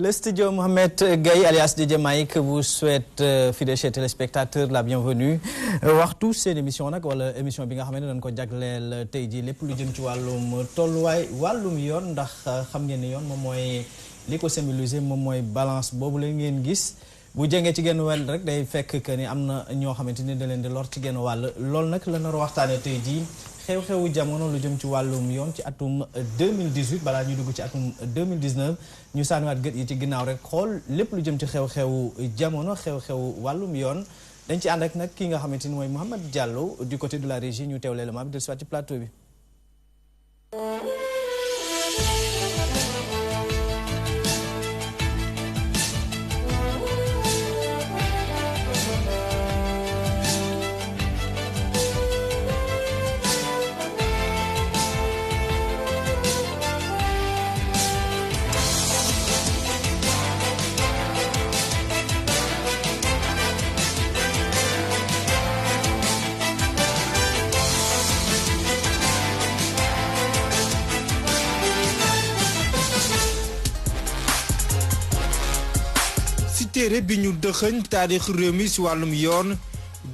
Le studio Mohamed Gaye alias DJ Mike vous souhaite fidèles chers téléspectateurs la bienvenue waxtu seen émission nag wala émission bi nga xam ne dañ ko jagleel tey jii lépp lu jëm ci wàllum tolluwaay wàllum yoon ndax xam ngeen ne yoon moom mooy li ko symboliser moom mooy balance boobu la ngeen gis bu jëngee ci genn wàll rek day fekk que ni am na ñoo xamante ni da leen di lor ci genn wàll loolu nag la nar a waxtaane tey jii xew-xewu jamono lu jëm ci wàllum yoon ci atum 2018 balaa ñu dugg ci atum 2019 ñu sànniwaat gët yi ci ginnaaw rek xool lépp lu jëm ci xew-xewu jamono xew-xewu wàllum yoon dañ ci ànd ak nag ki nga xamante ni mooy Mouhamed Diallo du côté de la régie ñu teewlee l'élément bi de soit ci plateau bi. téere bi ñu dëxëñ taarix réew mi ci wàllum yoon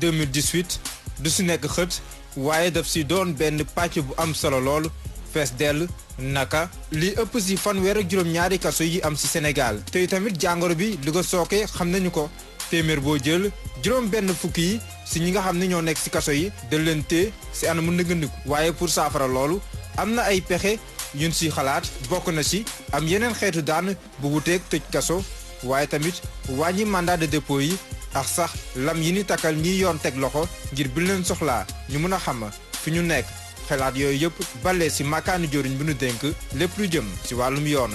2018 du ci nekk xët waaye daf ci doon benn pàcc bu am solo lool fees dell naka li ëpp ci fanweer ak juróom-ñaari kaso yi am ci Sénégal te tamit jàngoro bi li ko sooke xam nañu ko téeméer boo jël juróom benn fukk yi ci ñi nga xam ne ñoo nekk ci kaso yi da leen tee ci anam nëgëndiku waaye pour saafara loolu am na ay pexe yuñ ci xalaat bokk na ci am yeneen xeetu daan bu wuteeg tëj kaso waaye tamit wàññi mandat de dépôt yi ak sax lam yi ni takkal ñi yoon teg loxo ngir bi leen soxlaa ñu mën a xam fi ñu nekk xalaat yooyu yëpp balee ci makaanu joriñ bi ñu dénk lépp lu jëm ci wàllum yoon.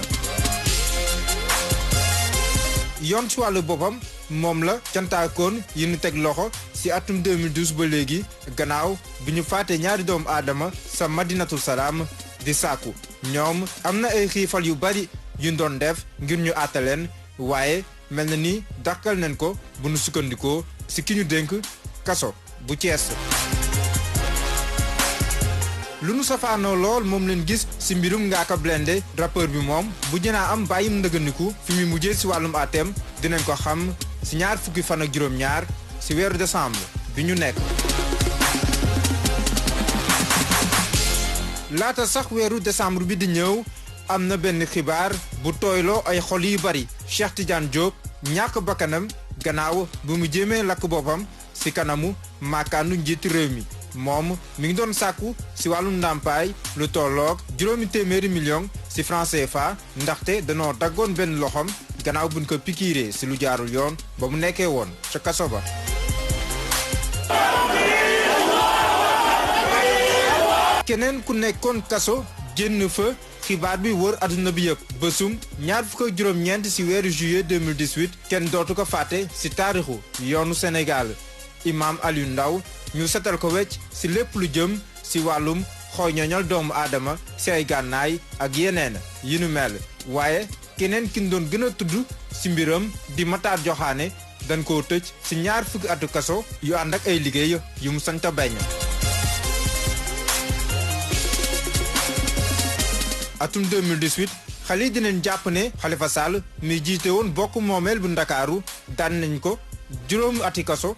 yoon ci wàllu boppam moom la cantaakoon yi ñu teg loxo ci atum 2012 ba léegi gannaaw bi ñu faatee ñaari doomu aadama sa Madinatul Salaam di sàkku ñoom am na ay xiifal yu bari yuñ doon def ngir ñu àtte leen waaye mel na ni dàkkal nañ ko bu nu sukkandikoo ci ki ñu dénk kaso bu Cees lu nu safaanoo lool moom leen gis ci mbirum Ngaaka Blindé rappeur bi moom bu jënaa am bàyyim ndëgëniku fi mu mujjee ci wàllum àtteem dinañ ko xam ci ñaar fukki fan ak juróom-ñaar ci weeru décembre bi ñu nekk laata sax weeru décembre bi di ñëw am na benn xibaar bu tooyloo ay xol yu bari Cheikh Tidiane Diop ñàkk bakkanam gannaaw bu mu jéemee lakk boppam ci kanamu maakaanu njiitu réew mi moom mi ngi doon sàkku ci wàllum ndàmpaay lu tolloog $200 millions ci francs CFA ndaxte danoo daggoon benn loxom gannaaw buñ ko pikiiree ci lu jaarul yoon ba mu nekkee woon ca kaso ba keneen ku nekkoon kaso génn fa xibaar bi wër adduna bi yëpp bésum ñaar fukk ak juróom-ñeent ci weeru juillet 2018 kenn dootu ko fàtte ci taarixu yoonu Sénégal Imam Aliou Ndao ñu setal ko wecc ci lépp lu jëm ci wàllum xooñoñal doomu aadama ci ay gànnaay ak yeneen yi nu mel waaye keneen ki doon gën a tudd ci mbiram di Matar Joxaane dañ koo tëj ci ñaar fukki atu kaso yu ànd ak ay liggéey yu mu sañta bañ atum 2018 xale yi dinañ jàpp ne Khalifa Sall mi jiite woon bokk moomeel bu Ndakaaru daan nañ ko juróomi ati kaso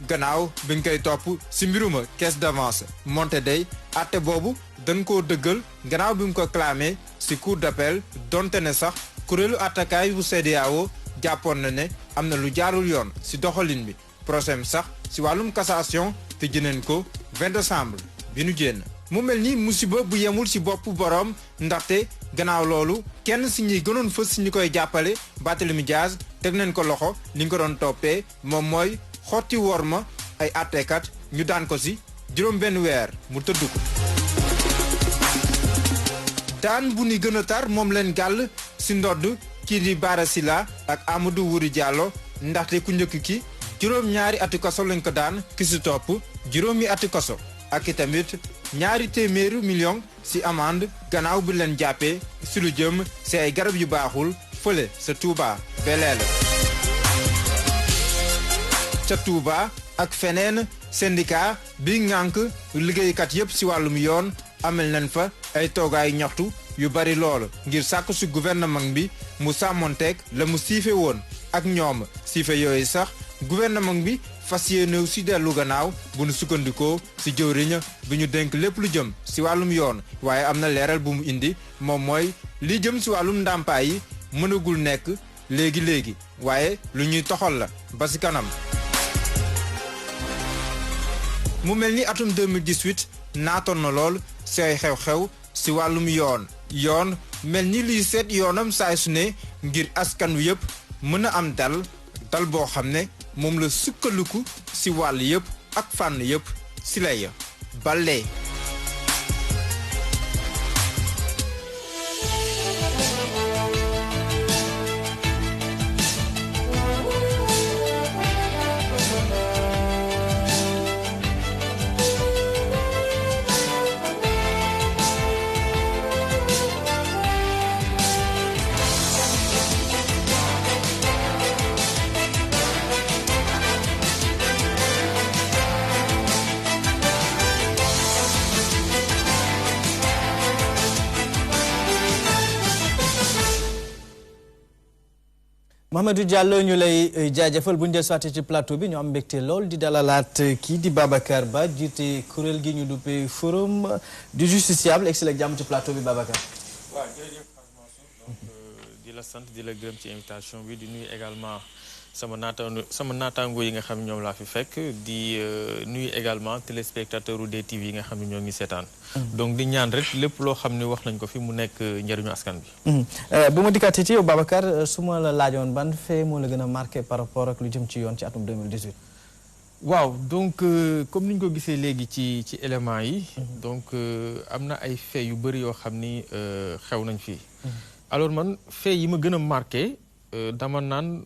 gannaaw biñ koy topp ci mbiruma caisse d'avance monte day atte boobu dañ koo dëggal gannaaw bi mu ko clamé ci cour d'appel donte ne sax kuréelu attakaay bu CEDEAO jàppoon na ne am na lu jaarul yoon ci doxalin bi procès sax ci wàllum cassation te jëneen ko 20 décembre bi nu jénn mu mel ni musiba bu yemul ci bopp boroom ndaxte gannaaw loolu kenn ci ñi gënoon fës ci ñi koy jàppale Barthélémy Dias teg nañ ko loxo li ñu ko doon toppee moom mooy xotti worma ay àtteekat ñu daan ko ci juróom benn weer mu tëdd ko daan bu ni gën a tar moom leen gàll ci ndodd kii di Bara Sylla ak Amadou Wuri Diallo ndaxte ku njëkk ki juróom-ñaari ati kaso lañ ko daan ki ci topp juróomi ati kaso ak itamit $200 millions ci amende gannaaw bi leen jàppee ci lu jëm ci ay garab yu baaxul fële sa Touba Belel ca Touba ak feneen syndicat bi ngànk liggéeykat yépp ci wàllum yoon amel nañ fa ay toogaay ñaxtu yu bari lool ngir sàkku ci gouvernement bi mu sàmmonteeg la mu siife woon ak ñoom siife yooyu sax gouvernement bi fas yéene si dellu gannaaw bu nu sukkandikoo si jëwriñ bi ñu dénk lépp lu jëm si wàllum yoon waaye am na leeral bu mu indi moom mooy li jëm si wàllum ndàmpaay yi mënagul nekk léegi waaye lu ñuy toxal la ba si kanam. mu mel ni atum 2018 naatoon na lool si ay xew-xew si wàllum yoon mel ni luy seet yoonam saay su ne ngir askan wi yëpp mën a am dal boo xam ne moom la sukkandiku si wàll yëpp ak fànn yëpp si lay balee. Mamadou Diallo ñu lay jaajëfal bu ñu del soité ci plateau bi ñu am mbégte lool di dalalaat kii di Babacar Ba jiite kuréel gi ñu duppee forum du justiciable egsi la jàmm ci plateau bi Babacar. waaw jërëjëf donc di la sant di la gërëm ci invitation bi di nuyu également sama naataango yi nga xam ne ñoom laa fi fekk di nuyu également téléspectateur u DTV yi nga xam ne ñoo ngi seetaan. donc di ñaan rek lépp loo xam ne wax nañ ko fi mu nekk njëriñu askan bi. bu ma dikkaatee ci yow Babacar su ma la laajoon ban fee moo la gën a marqué par rapport ak lu jëm ci yoon ci atum 2018. waaw donc comme ni ñu ko gisee léegi ci éléments yi. donc am na ay fait yu bëri yoo xam ni xew nañ fii. alors man fait yi ma gën a marqué dama naan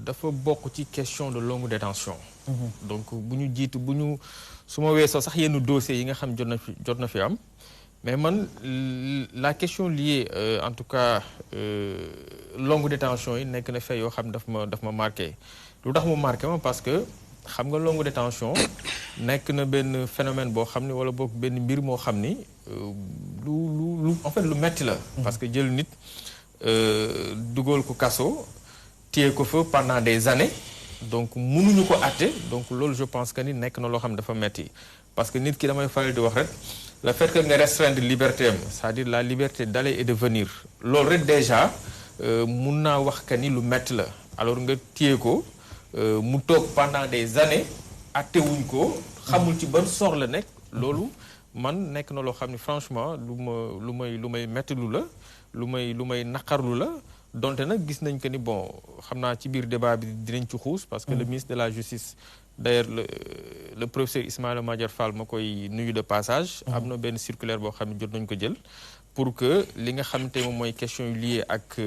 dafa bokk ci question de longue détention. donc su ma weesoo sax yenn dossiers yi nga xam jot na fi am mais man la question liée en tout cas longue détention yi nekk na fait yoo xam daf ma marqué lu tax mu marqué ma parce que xam nga longue détention nekk na benn phénomène boo xam ni wala boog benn mbir moo xam ni lu en fait lu metti la. parce que jël nit dugal ko kaso téye ko fa pendant des années. donc mënuñu ko àtte donc loolu je pense que ni nekk na loo xam ne dafa metti parce que nit ki damay faral di wax rek le fait que nga restreindre liberté am c'est-à-dire la liberté d'aller et de venir loolu rek déjà mun naa wax que ni lu metti la alors nga téye ko mu toog pendant des années àttewuñ ko xamul ci ban sor la nekk loolu man nekk na loo xam ne franchement lu may metti lu la lu may naqarlu la donte nag gis nañ que ni bon xam naa ci biir débat bi dinañ ci xuus parce que le ministre de la justice d'ailleurs le professeur Ismaïla Madior Fall ma koy nuyu de passage am na benn circulaire boo xam ne jot nañ ko jël pour que li nga xamante moom mooy question yu liées ak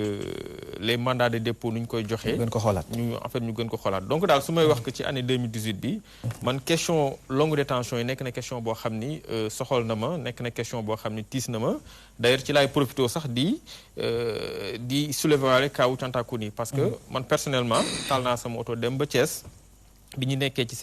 les mandats de dépôt nu ñu koy joxee gën ko xoolaat ñu gën ko xoolaat donc daal su may wax que ci année 2018 bi man question longue détention yi nekk na question boo xam ni soxal na ma nekk na question boo xam ni tiis na ma d'ailleurs ci laay profité sax di soulever waale kaawu Cantakuni parce que man personnellement taal naa sama oto dem ba Thiès bi ñu nekkee ci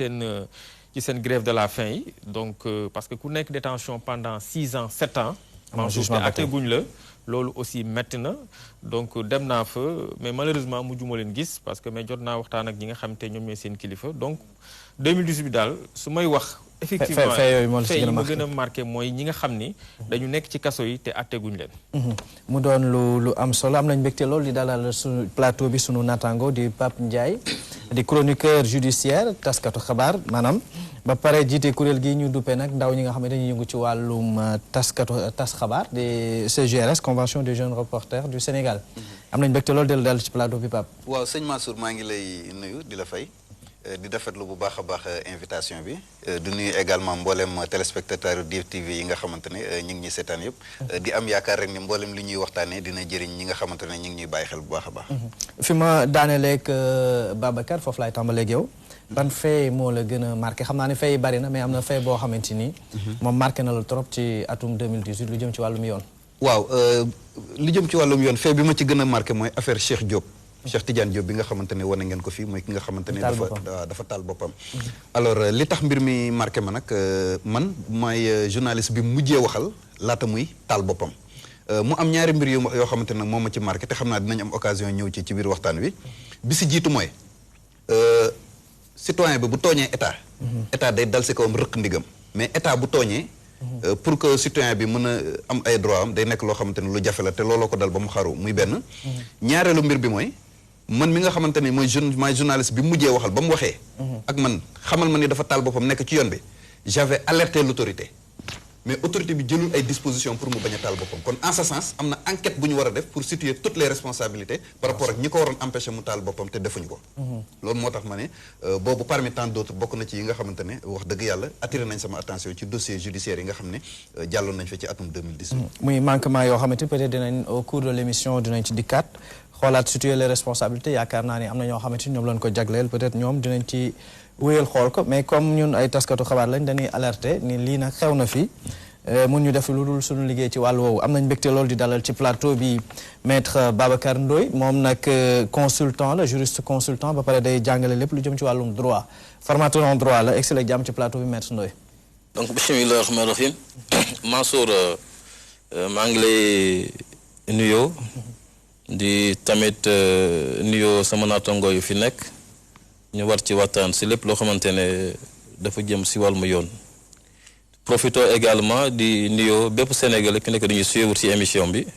seen grève de la faim yi donc parce que ku nekk détention pendant 6 ans 7 ans te atte guñ la loolu aussi metti na donc dem naa fa mais malheureusement mujjuma leen gis parce que mais jot naa waxtaan ak ñi nga xam te ñoom ñooy seen kilifa donc 2018 daal su may wax effectivement fait yi ma gën a marqué mooy ñi nga xam ni dañu nekk ci kaso yi te atte guñ leen mu doon lu am solo am nañ mbégte loolu di dalal suñu plateau bi sunu natango di Pape Ndiaye di chroniqueur judiciaire taskatu xabaar maanaam ba pare jiite kuréel gi ñu duppee nag ndaw ñi nga xam ne dañuy yëngu ci wàllum tas xabaar di CJRS convention des jeunes reporters du Sénégal am nañ mbégte loolu dellu dal ci plateau bi Pape. waaw sëñ Mansour maa ngi lay nuyu di la fay di rafetlu bu baax a baax invitation bi di nuyu également mboolem téléspectateur DTV yi nga xamante ne ñu ngi ñuy seetaan yëpp di am yaakaar rek ni mboolem li ñuy waxtaanee dina jëriñ ñi nga xamante ne ñu ngi ñuy bàyyi xel bu baax a baax. fi ma daaneeleeg Babacar foofu laay tàmbaleeg yow. ban fee moo la gën a marqué xam naa ne fee yi bari na mais am na fee boo xamante ni. moom marqué na la trop ci atum 2018 lu jëm ci wàllum yoon. waaw lu jëm ci wàllum yoon fee bi ma ci gën a marqué mooy affaire Cheikh Diop. Cheikh Tidiane Diop bi nga xamante ne wane ngeen ko fii mooy ki nga xamante ne dafa taal boppam. alors li tax mbir mi marqué ma nag man mooy journaliste bi mujjee waxal laata muy taal boppam. mu am ñaari mbir yoo xamante ne moom ma ci marqué te xam naa dinañ am occasion ñëw ci biir waxtaan wi bi si jiitu mooy citoyen bi bu tooñee état état day dal si kawam rëq ndigam mais état bu tooñee pour que citoyen bi mën a am ay droit am day nekk loo xamante ne lu jafe la te looloo ko dal ba mu xaru muy benn ñaareelu mbir bi mooy man mi nga xamante ne mooy journaliste bi mujjee waxal ba mu waxee ak man xamal ma ni dafa taal boppam nekk ci yoon bi j'avais alerté l'autorité mais autorité bi jëlul ay dispositions pour mu bañ a taal boppam kon en ce sens am na enquête bu ñu war a def pour situer toutes les responsabilités par rapport ak ñi ko waroon empêcher mu taal boppam te defuñu ko loolu moo tax ma ne boobu parmi tant d'autres bokk na ci yi nga xamante ne wax dëgg yàlla attiré nañ sama attention ci dossier judiciaire yi nga xam ne jàlloon nañ fa ci atum 2018 muy manquement yoo xamante peut-être dinañ au cours de l'émission dinañ ci dikkaat xoolaat situer les responsabilités yaakaar naa ni am na ñoo xamante ni ñoom lañ ko jagleel peut-être ñoom dinañ ci wéyal xool ko mais comme ñun ay taskatu xabaar lañ dañuy alerter ni lii nag xew na fi mun ñu def lu dul suñu liggéey ci wàllu woowu am nañ mbégte loolu di dalal ci plateau bi maître Babacar Ndoye moom nag consultant la juriste consultant ba pare day jàngale lépp lu jëm ci wàllum droit formateur en droit la excellent jàmm ci plateau bi maître Ndoye. donc bismillah rahmaan rahim Mansour maa ngi lay nuyoo di tamit nuyoo sama naatango yu fi nekk ñu war ci waxtaan si lépp loo xamante ne dafa jëm si wàllum yoon. profito également di nuyoo bépp Sénégalais ki nekk dañuy suivre ci émission bi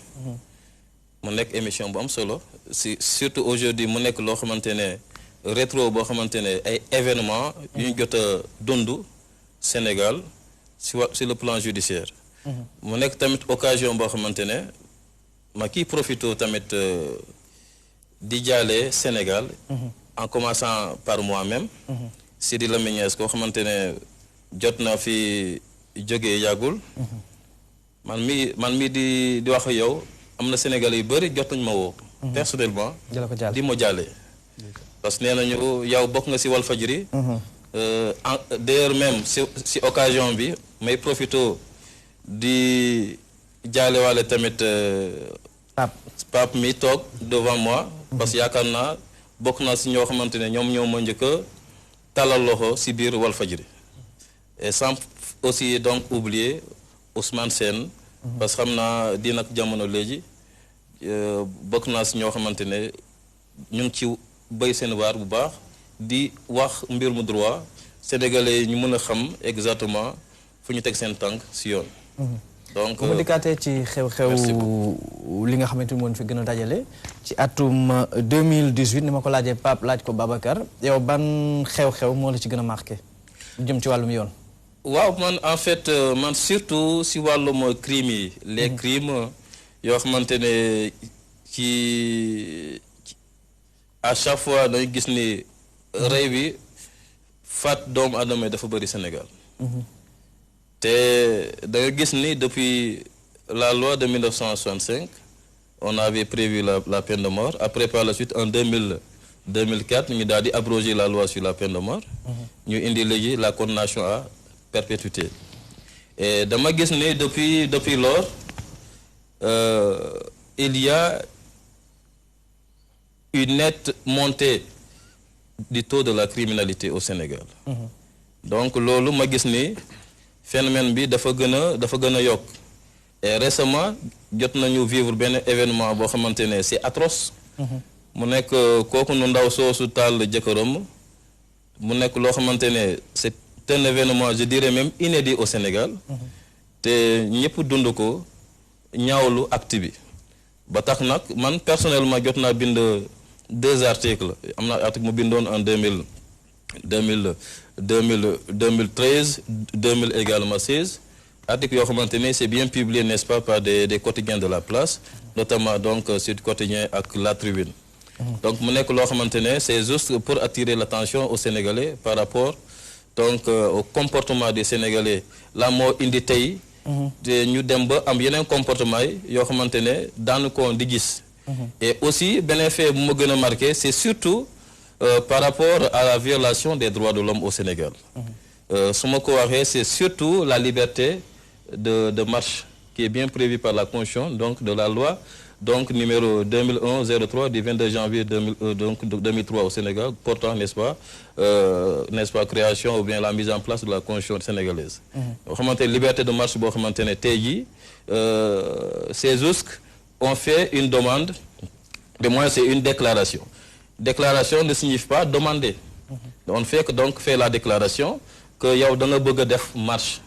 mu nekk émission bu am solo si surtout aujourd'hui mu nekk loo xamante ne rétro boo xamante ne ay événements yu ñu jot a dund Sénégal sur le plan judiciaire mu nekk tamit occasion boo xamante ne ma kii profito tamit di jaale Sénégal en commençant par moi-même Sidi Lamine Niass koo xamante ne jot na fi jógee yàggul man mi di wax yow am na Sénégalais yu bëri jot nañ ma woo personnellement di ma jàlle parce que nee nañu yow bokk nga si Walfadjri d'ailleurs même si occasion bi may profito di jaale waale tamit Pape mi toog devant moi parce que yaakaar naa bokk naa si ñoo xamante ne ñoo ma njëkk a talal loxo si biir Walfadjri et sans aussi donc oublier Ousmane Sène parce que xam naa di nag jamono léegi bokk naa si ñoo xamante ne ñu ngi ci béy seen waar bu baax di wax mbir mu droit sénégalais ñu mën a xam exactement fu ñu teg seen tànk si yoon. donc bu ma dikkaatee ci xew-xew li nga xamante ni moom fi gën a dajale ci atum 2018 ni ma ko laajee Pape laaj ko Babacar yow ban xew-xew moo la ci gën a marqué jëm ci wàllum yoon. waaw man en fait man surtout si wàllum crimes yi les crimes yoo xamante ne ci à chaque fois dañu gis ni rey bi faat doomu aadama dafa bëri Sénégal te da nga gis ni depuis la loi de 1965 on avait prévu la peine de mort après par la suite en 2004 ñu daal di abroger la loi sur la peine de mort ñu indi léegi la condamnation à perpétuité et dama gis ne depuis lors il y a une nette montée du taux de la criminalité au Sénégal donc loolu ma gis ni phénomène bi dafa gën a yokk et récemment jot nañu vivre benn événement boo xamante ne c'est atroce mu nekk kooku nu ndaw soosu taal jëkkëram mu nekk loo xamante ne c'est un événement je dirais même inédit au Sénégal te ñëpp dund ko ñaawlu acte bi ba tax nag man personnellement jot naa bind 2 articles am na article mu bindoon en 2013 2000 également 16 articles yoo xamante ne c'est bien publié n'est-ce pas par des quotidiens de la place notamment donc Sud Quotidien ak La Tribune donc mu nekk loo xamante ne c'est juste pour attirer l'attention aux Sénégalais par rapport donc au comportement des Sénégalais la moo indi tey te ñu dem ba am yeneen comportement yi yoo xamante ne daanu ko di gis et aussi beneen fait bu ma gën a marqué c'est surtout par rapport à la violation des droits de l'homme au Sénégal su ma ko waxee c'est surtout la liberté de marche qui est bien prévu par la Constitution, donc de la loi donc numéro 2001-03 du 22 janvier 2003 au Sénégal, portant, n'est-ce pas, création ou bien la mise en place de la Constitution sénégalaise. boo xamante ne liberté de marche boo xamante ne tey jii ces OSC ont fait une demande, de moins c'est une déclaration. Déclaration ne signifie pas demander. On fait que donc fait la déclaration que yow da nga bëgg a def marche.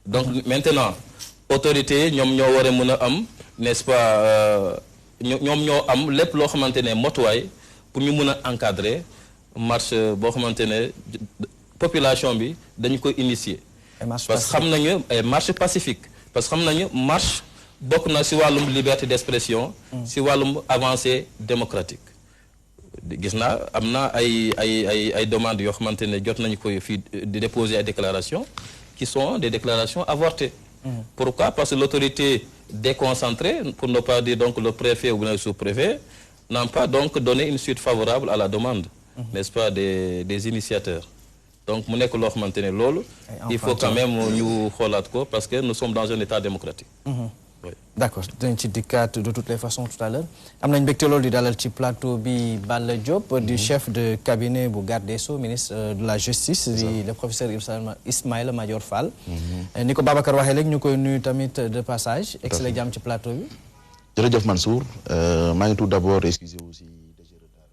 Donc maintenant autorité yi ñoom ñoo war a mën a am, n'est-ce pas, ñoom ñoo am lépp loo xamante ne motuwaay pour ñu mën a encadrer marche boo xamante ne population bi dañu ko initier. parce que xam nañu ay marche pacifique. parce que xam nañu marche bokk na ci wàllum liberté d'expression. ci wàllum avancée démocratique. gis naa am na ay demandes yoo xamante ne jot nañu koy fii di déposer ay déclarations qui sont des déclarations avortées. Pourquoi? Parce que l'autorité déconcentrée, pour ne pas dire donc le préfet ou le sous-préfet, n'ont pas donc donné une suite favorable à la demande, n'est-ce pas, des initiateurs. Donc mu nekk loo xamante ne loolu il faut quand même ñu xoolaat ko parce que nous sommes dans un état démocratique. Oui. D'accord dañ ci dikkaat de toutes les façons tout à l'heure am nañ mbégte loolu di dalal ci plateau bi Balla Diop du chef de cabinet bu garde des Sceaux ministre de la justice di le professeur Ismaïla Madior Fall. ni ko Babacar waxee léegi ñu koy nuyu tamit de passage excellent jàmm ci plateau bi. jërëjëf Mansour maa ngi tout d'abord excusez aussi déjà retard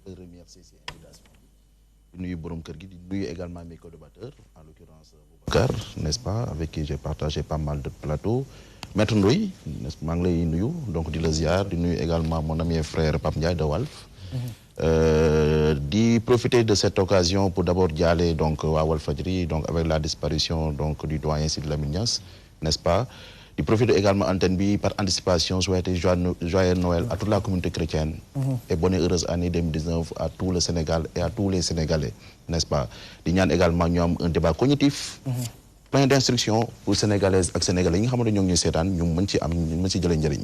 bi de remercier ces invitations di nuyu borom kër gi di nuyu également mes co-débatteurs en l'occurrence Boubacar n'est-ce pas avec qui j'ai partagé pas mal de plateaux. Maître Ndoye maa ngi lay nuyu donc di la ziar di nuyu également mon ami et frère Pape Ndiaye de Walf. di profiter de cette occasion pour d'abord jaale donc waa Walfadjri donc avec la disparition donc du doyen Sidy Lamine Niass n'est-ce pas. di profiter également antenne bi par anticipation souhaiter joyeux Noël à toute la communauté chrétienne. et bonne et heureuse année 2019 à tout le Sénégal et à tous les Sénégalais n'est-ce pas. di ñaan également ñu am un débat cognitif. plein d'instructions pour sénégalaises ak sénégalais yi nga xamante ne ñoo ngi ñuy seetaan ñu mën ci am ñu mën ci jëlee njëriñ.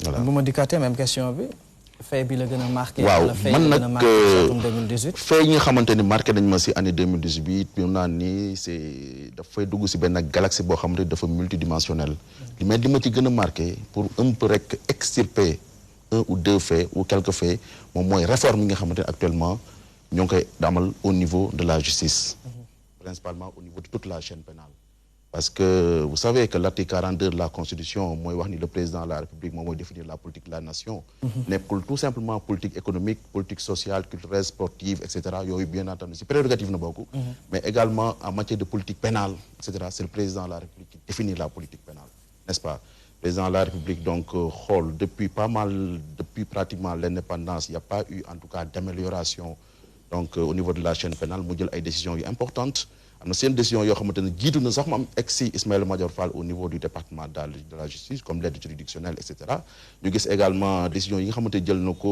voilà bu ma dikkaatee même question bi. fait bi la gën a marqué. waaw man nag fait yi nga xamante ni marqué nañ ma ci année 2018 ñu naan ni c'est dafay dugg ci benn galaxie boo xamante ni dafa multidimensionnel. mais li ma ci gën a marqué pour un peu rek extirper un ou deux faits ou quelques faits moom mooy réforme yi nga xamante ne actuellement ñoo ngi koy damal au niveau de la justice. principalement au niveau de toute la chaîne pénale. Parce que vous savez que l'article 42 de la Constitution mooy wax ni le président de la République moom mooy définir la politique de la nation. nekkul tout simplement politique économique politique sociale culturelle sportive et cetera yooyu bien entendu ci prérogative na bokk. mais également en matière de politique pénale et cetera c'est le président de la République qui définit la politique pénale n'est-ce pas. Le président de la République donc xool depuis pratiquement l'indépendance il n'y a pas eu en tout cas d'amélioration donc au niveau de la chaîne pénale mu jël ay décisions yu importantes. am na seen décision yoo xamante ne jiitu na sax mu am ex Ismaïla Madior Fall au niveau du département de la justice comme l'aide juridictionnelle et cetera ñu gis également décision yi nga xamante jël na ko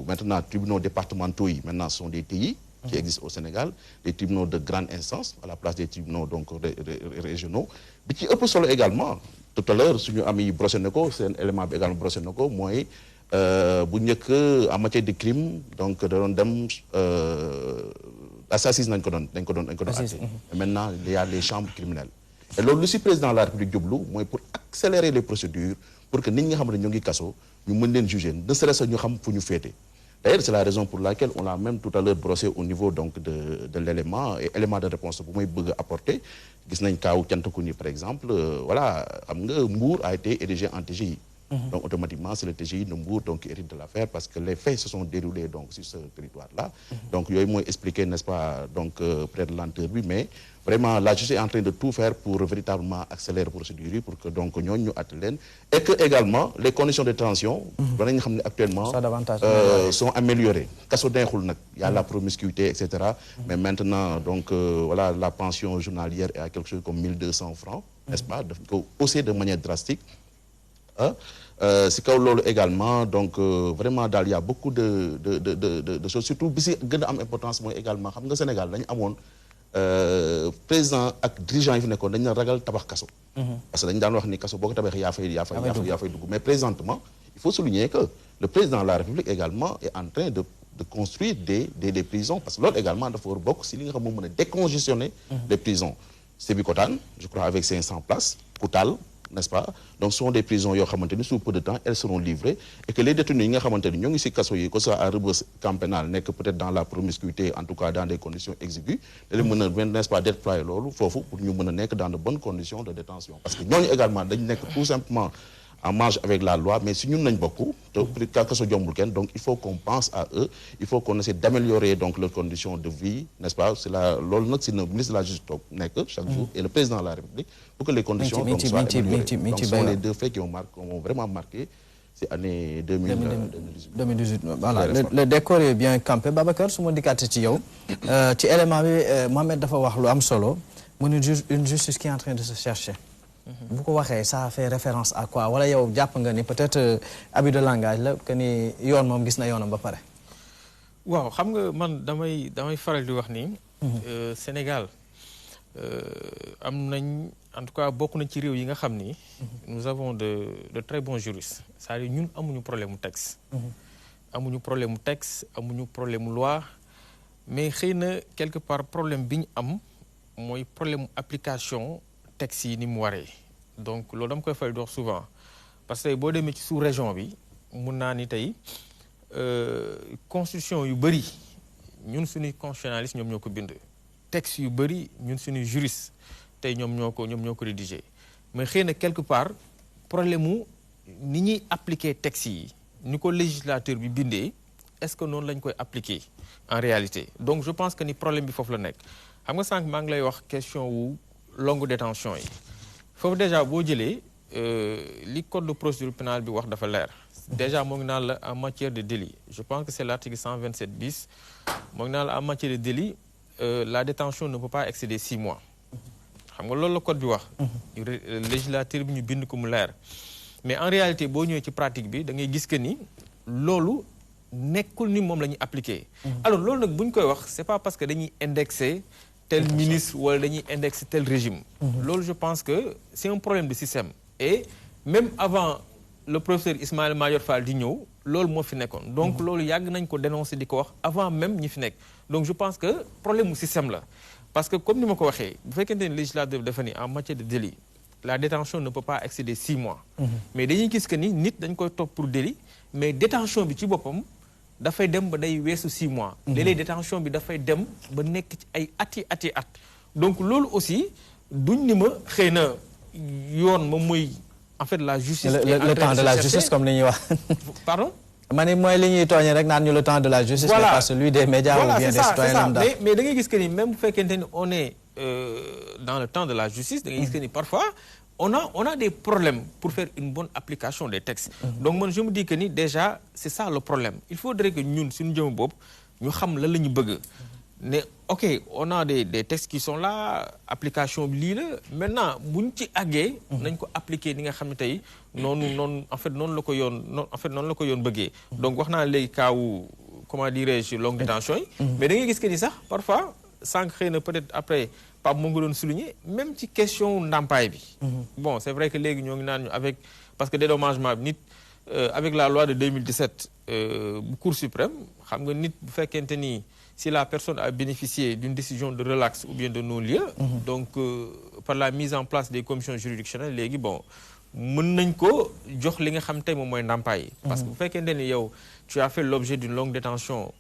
maintenant tribunaux départementaux yi maintenant sont des TI qui existent au Sénégal des tribunaux de grande instance à la place des tribunaux donc régionaux bi ci ëpp solo également tout à l'heure suñu am yi brossé na ko seen élément bi également brossé na ko mooy bu njëkk en matière de crime donc da doon dem assise nañ ko doon acté. Maintenant il y a les chambres criminelles et loolu lu ci président de la République jublu mooy pour accélérer les procédures pour que nit ñi nga xam ne ñoo ngi kaso ñu mën leen juger ne serait-ce que ñu xam fu ñu féete. D'ailleurs c'est la raison pour laquelle on l'a même tout à l'heure brossé au niveau donc de l'élément et élément de réponse bu may bëgg a apporter gis nañ kaaw Thiantacouni par exemple voilà xam nga Mbour a été érigé en TGI. Donc automatiquement c'est le TGI de Mbour donc qui hérite de l'affaire parce que les faits se sont déroulés donc sur ce territoire-là. Donc yooyu mooy expliquer n'est-ce pas donc peut-être lenteur bi mais vraiment la justice est en train de tout faire pour véritablement accélérer procédure yi pour que donc ñooñu ñu àtte leen et que également les conditions de détention danañ xam ne actuellement sont améliorées. Kaso neexul nag y a la promiscuité et cetera mais maintenant donc voilà la pension journalière est à quelque chose comme 1200 francs n'est-ce pas daf ko hausser de manière drastique si kaw loolu également donc vraiment daal y a beaucoup de choses surtout bi si gën a am importance mooy également xam nga Sénégal dañu amoon président ak dirigeant yi fi nekkoon dañu ragal tabax kaso parce que dañu daan wax ni kaso boo ko tabaxee yaa fay dugg mais présentement il faut souligner que le président de la République également est en train de construire des prisons parce que loolu également dafa war bokk si li nga xam moo mën a décongestionner les prisons Sébikotane je crois avec 500 places Koutal n'est-ce pas donc ce sont des prisons yoo xamante ni sous peu de temps elles seront livrées et que les détenus yi nga xamante ni ñoo ngi ci kaso yi que ce soit à Rebeuss camp pénal nekk peut-être dans la promiscuité en tout cas dans des conditions exiguës da leen mën a n'est-ce pas déployer loolu foofu pour ñu mën a nekk dans de bonnes conditions de détention parce que ñooñu également dañu nekk tout simplement en marge avec la loi mais si ñun nañ bokk te kaso jombul kenn donc il faut qu'on pense à eux il faut qu'on essaie d'améliorer donc leurs conditions de vie n'est-ce pas c'est la loolu nag si le ministre de la Justice toog nekk chaque jour et le président de la République pour que les conditions donc soient améliorées donc ce sont les deux faits qui ont vraiment marqué ces années 2018 voilà le décor est bien campé Babacar su ma dikkaate ci yow ci élément bi Mohamed dafa wax lu am solo mu ne une justice qui est en train de se chercher bu ko waxee ça fait référence à quoi wala yow jàpp nga ni peut-être abus de langage la que ni yoon moom gis na yoonam ba pare. waaw xam nga man damay faral di wax ni. Sénégal am nañ en tout cas bokk nañ ci réew yi nga xam ni. nous avons de très bons juristes c'est-à-dire ñun amuñu problème mu texte. amuñu problème mu texte amuñu problème mu loi mais xëy na quelque part problème bi ñu am mooy problème mu application. texte yi ni mu waree donc loolu dama koy fay dox souvent parce que boo demee ci sous-région bi mun naa ni tey constitution yu bëri ñun suñuy constitutionnaliste ñoom ñoo ko bind texte yu bëri ñun suñuy juriste tey ñoom ñoo ko rédigé mais xëy na quelque part problème mu ni ñuy appliquer texte yi ni ko législateur bi bindee est-ce que noonu lañ koy appliquer en réalité donc je pense que ni problème bi foofu la nekk xam nga sànq maa ngi lay wax question wu longue détention yi foofu déjà boo jëlee li code de procédure pénale bi wax dafa leer déjà moo ngi naan la en matière de délit je pense que c'est l'article 127 bis moo ngi naan la en matière de délit la détention ne peut pas excéder 6 mois xam nga loolu la code bi wax législateur bi ñu bind ko mu leer mais en réalité boo ñëwee ci pratique bi da ngay gis que ni loolu nekkul ni moom la ñuy appliquer alors loolu nag bu ñu koy wax c'est pas parce que dañuy indexer tel ministre wala dañuy indexer tel régime loolu je pense que c'est un problème de système et même avant le professeur Ismaïla Madior Fall di ñëw loolu moo fi nekkoon donc loolu yàgg nañ ko dénoncer di ko wax avant même ñi fi nekk donc je pense que problème mu système la parce que comme ni ma ko waxee bu fekkente ne législateur dafa ni en matière de délit la détention ne peut pas excéder 6 mois mais dañuy gis que ni nit dañ koy topp pour délit mais détention bi ci boppam dafay dem ba day weesu 6 mois léeg-léeg détention bi dafay dem ba nekk ci ay ati at donc loolu aussi duñ ni ma xëy na yoon moom mooy en fait la justice le temps de la justice comme li ñuy wax pardon ma ni mooy li ñuy tooñee rek naan ñu le temps de la justice voilà mais pas celui des médias ou bien des citoyens lambda mais da ngay gis que ni même bu fekkente ni on est dans le temps de la justice da ngay gis que ni parfois on a des problèmes pour faire une bonne application des textes donc man je me dis que ni déjà c'est ça le problème il faudrait que ñun suñu jëm bopp ñu xam lan la ñu bëgg ne ok on a des textes qui sont là application bi lii la maintenant buñ ci àggee nañ ko appliquer ni nga xam ne tey noonu en fait noonu la ko yoon bëggee donc wax naa léegi kaawu comment dirais-je longue détention yi mais da ngay gis que ni sax parfois sànq xëy na peut-être après Pape moo ngi doon souligner même ci question ndàmpaay bi bon c'est vrai que léegi ñoo ngi naan ñu avec parce que dédommagement bi nit avec la loi de 2017 bu Cour suprême xam nga nit bu fekkente ni si la personne a bénéficié d'une décision de relax ou bien de non-lieu donc par la mise en place des commissions juridictionnelles léegi bon mën nañ ko jox li nga xam tey moom mooy ndàmpaay parce que bu fekkente ni yow tu as fait l'objet d'une longue détention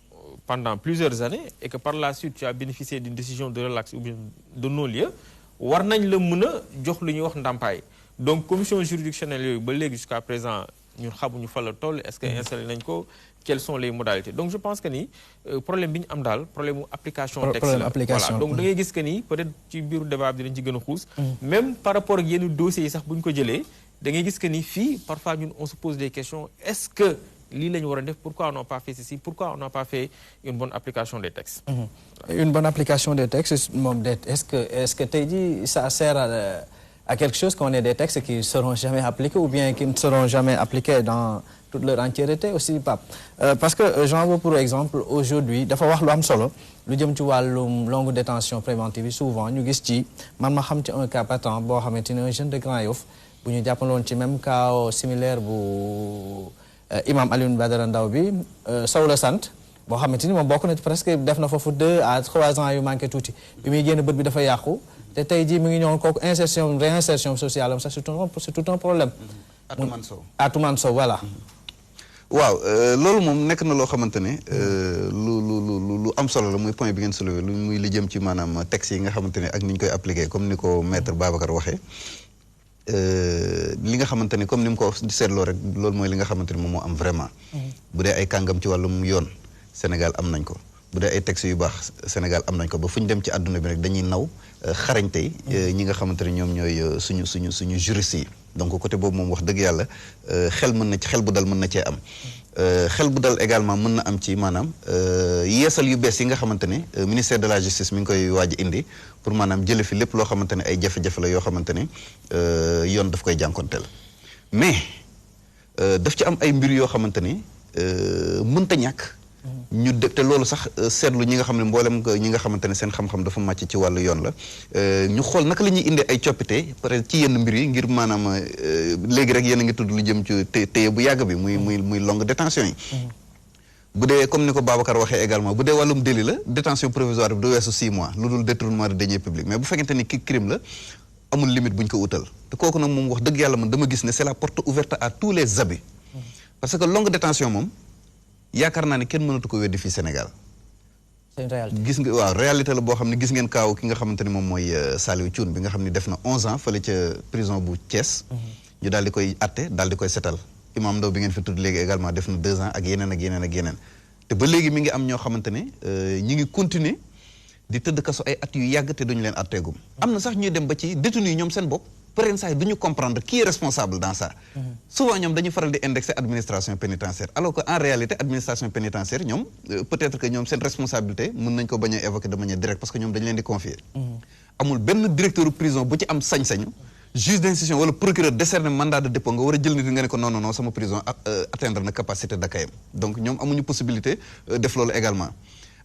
pendant plusieurs années et que par la suite tu as bénéficié d'une décision de relax ou bien de non-lieu war nañ la mën a jox lu ñuy wax ndàmpaay donc commission juridictionnelle yooyu ba léegi jusqu'à présent ñun xamuñu fa la toll est-ce que installé nañ ko quelles sont les modalités donc je pense que ni problème bi ñu am daal problème mu application texte la voilà donc da ngay gis que ni peut-être ci biiru débat bi dinañ ci gën a xuus même par rapport ak yenn dossiers yi sax bu ñu ko jëlee da ngay gis que ni fii parfois ñun on se pose des questions est-ce que lii la ñu war a def pourquoi on n'a pas fait ceci pourquoi on n'a pas fait une bonne application des textes une bonne application des textes moom est-ce que tey jii ça sert à quelque chose qu'on ait des textes qui ne seront jamais appliqués ou bien qui ne seront jamais appliqués dans toute leur entièreté aussi Pape parce que j'en veux pour exemple aujourd'hui dafa wax lu am solo lu jëm ci wàllum longue détention préventive souvent ñu gis ci man ma xam ci un cas patent boo xamante ni un jeune de Grand Yoff bu ñu jàppaloon ci même cas similaire bu imam Alioune Badara Ndao bi Sow la sant boo xamante ni moom bokk na ci presque def na foofu 2 à 3 ans yu manqué tuuti bi muy génn bët bi dafa yàqu te tey jii mi ngi ñëw kooku réinsertion sociale am sax c'est tout un problème. Atoumane Sow voilà. waaw loolu moom nekk na loo xamante ne lu am solo la muy point bi ngeen soulevé muy li jëm ci maanaam texte yi nga xamante ne ak ni ñu koy appliqué comme ni ko maître Babacar waxee li nga xamante ne comme ni mu ko seetloo rek loolu mooy li nga xamante ne moom moo am vraiment. bu dee ay kàngam ci wàllum yoon Sénégal am nañ ko bu dee ay textes yu baax Sénégal am nañ ko ba fu ñu dem ci àdduna bi rek dañuy naw xarañte yi ñi nga xamante ne ñoom ñooy suñu juristes yi. donc côté boobu moom wax dëgg yàlla xel bu dal mën na cee am xel bu dal également mën na am ci maanaam yeesal yu bees yi nga xamante ne ministère de la justice mi ngi koy waaj indi pour maanaam jële fi lépp loo xamante ne ay jafe-jafe la yoo xamante ne yoon daf koy jànkonteel mais daf ci am ay mbir yoo xamante ne mënta ñàkk ñu te loolu sax seetlu ñi nga xam ne mboolem ñi nga xamante ne seen xam-xam dafa màcc ci wàllu yoon la ñu xool naka la ñuy indee ay coppite peut-être ci yenn mbir yi ngir maanaam léegi rek yéen a ngi tudd lu jëm ci téye bu yàgg bi muy longue détention yi bu dee comme ni ko Babacar waxee également bu dee wàllum délit la détention provisoire bi du weesu 6 mois lu dul détournement de deniers publics mais bu fekkente ni ki crime la amul limite bu ñu ko utal te kooku nag moom wax dëgg yàlla man dama gis ne c'est la porte ouverte à tous les abus parce que longue détention moom yaakaar naa ne kenn mënatu ko weddi fii Sénégal. c'est une réalité. gis nga waaw réalité la boo xam ne gis ngeen kaaw ki nga xamante ne moom mooy Saliou Thioune bi nga xam ne def na 11 ans fële ca prison bu Thiès. ñu daal di koy atte daal di koy setal. Imam Ndaw bi ngeen fi tudd léegi également def na 2 ans ak yeneen ak yeneen ak yeneen te ba léegi mi ngi am ñoo xamante ne ñi ngi continuer di tëdd kaso ay at yu yàgg te duñu leen atteegum. am na sax ñuy dem ba ci détenu yi ñoom seen bopp. peut-être saa yi du ñu comprendre qui est responsable dans ça. souvent ñoom dañuy faral di indexer administration pénitentiaire alors que en réalité administration pénitentiaire ñoom peut-être que ñoom seen responsabilité mën nañ ko bañ a évoquer de manière directe parce que ñoom dañu leen di confier. amul benn directeur prison bu ci am sañ-sañu juge d'instruction wala procureur décerner mandat de dépôt nga war a jël nit nga ne ko non non non sama prison atteindre na capacité d'accueil donc ñoom amuñu possibilité def loolu également.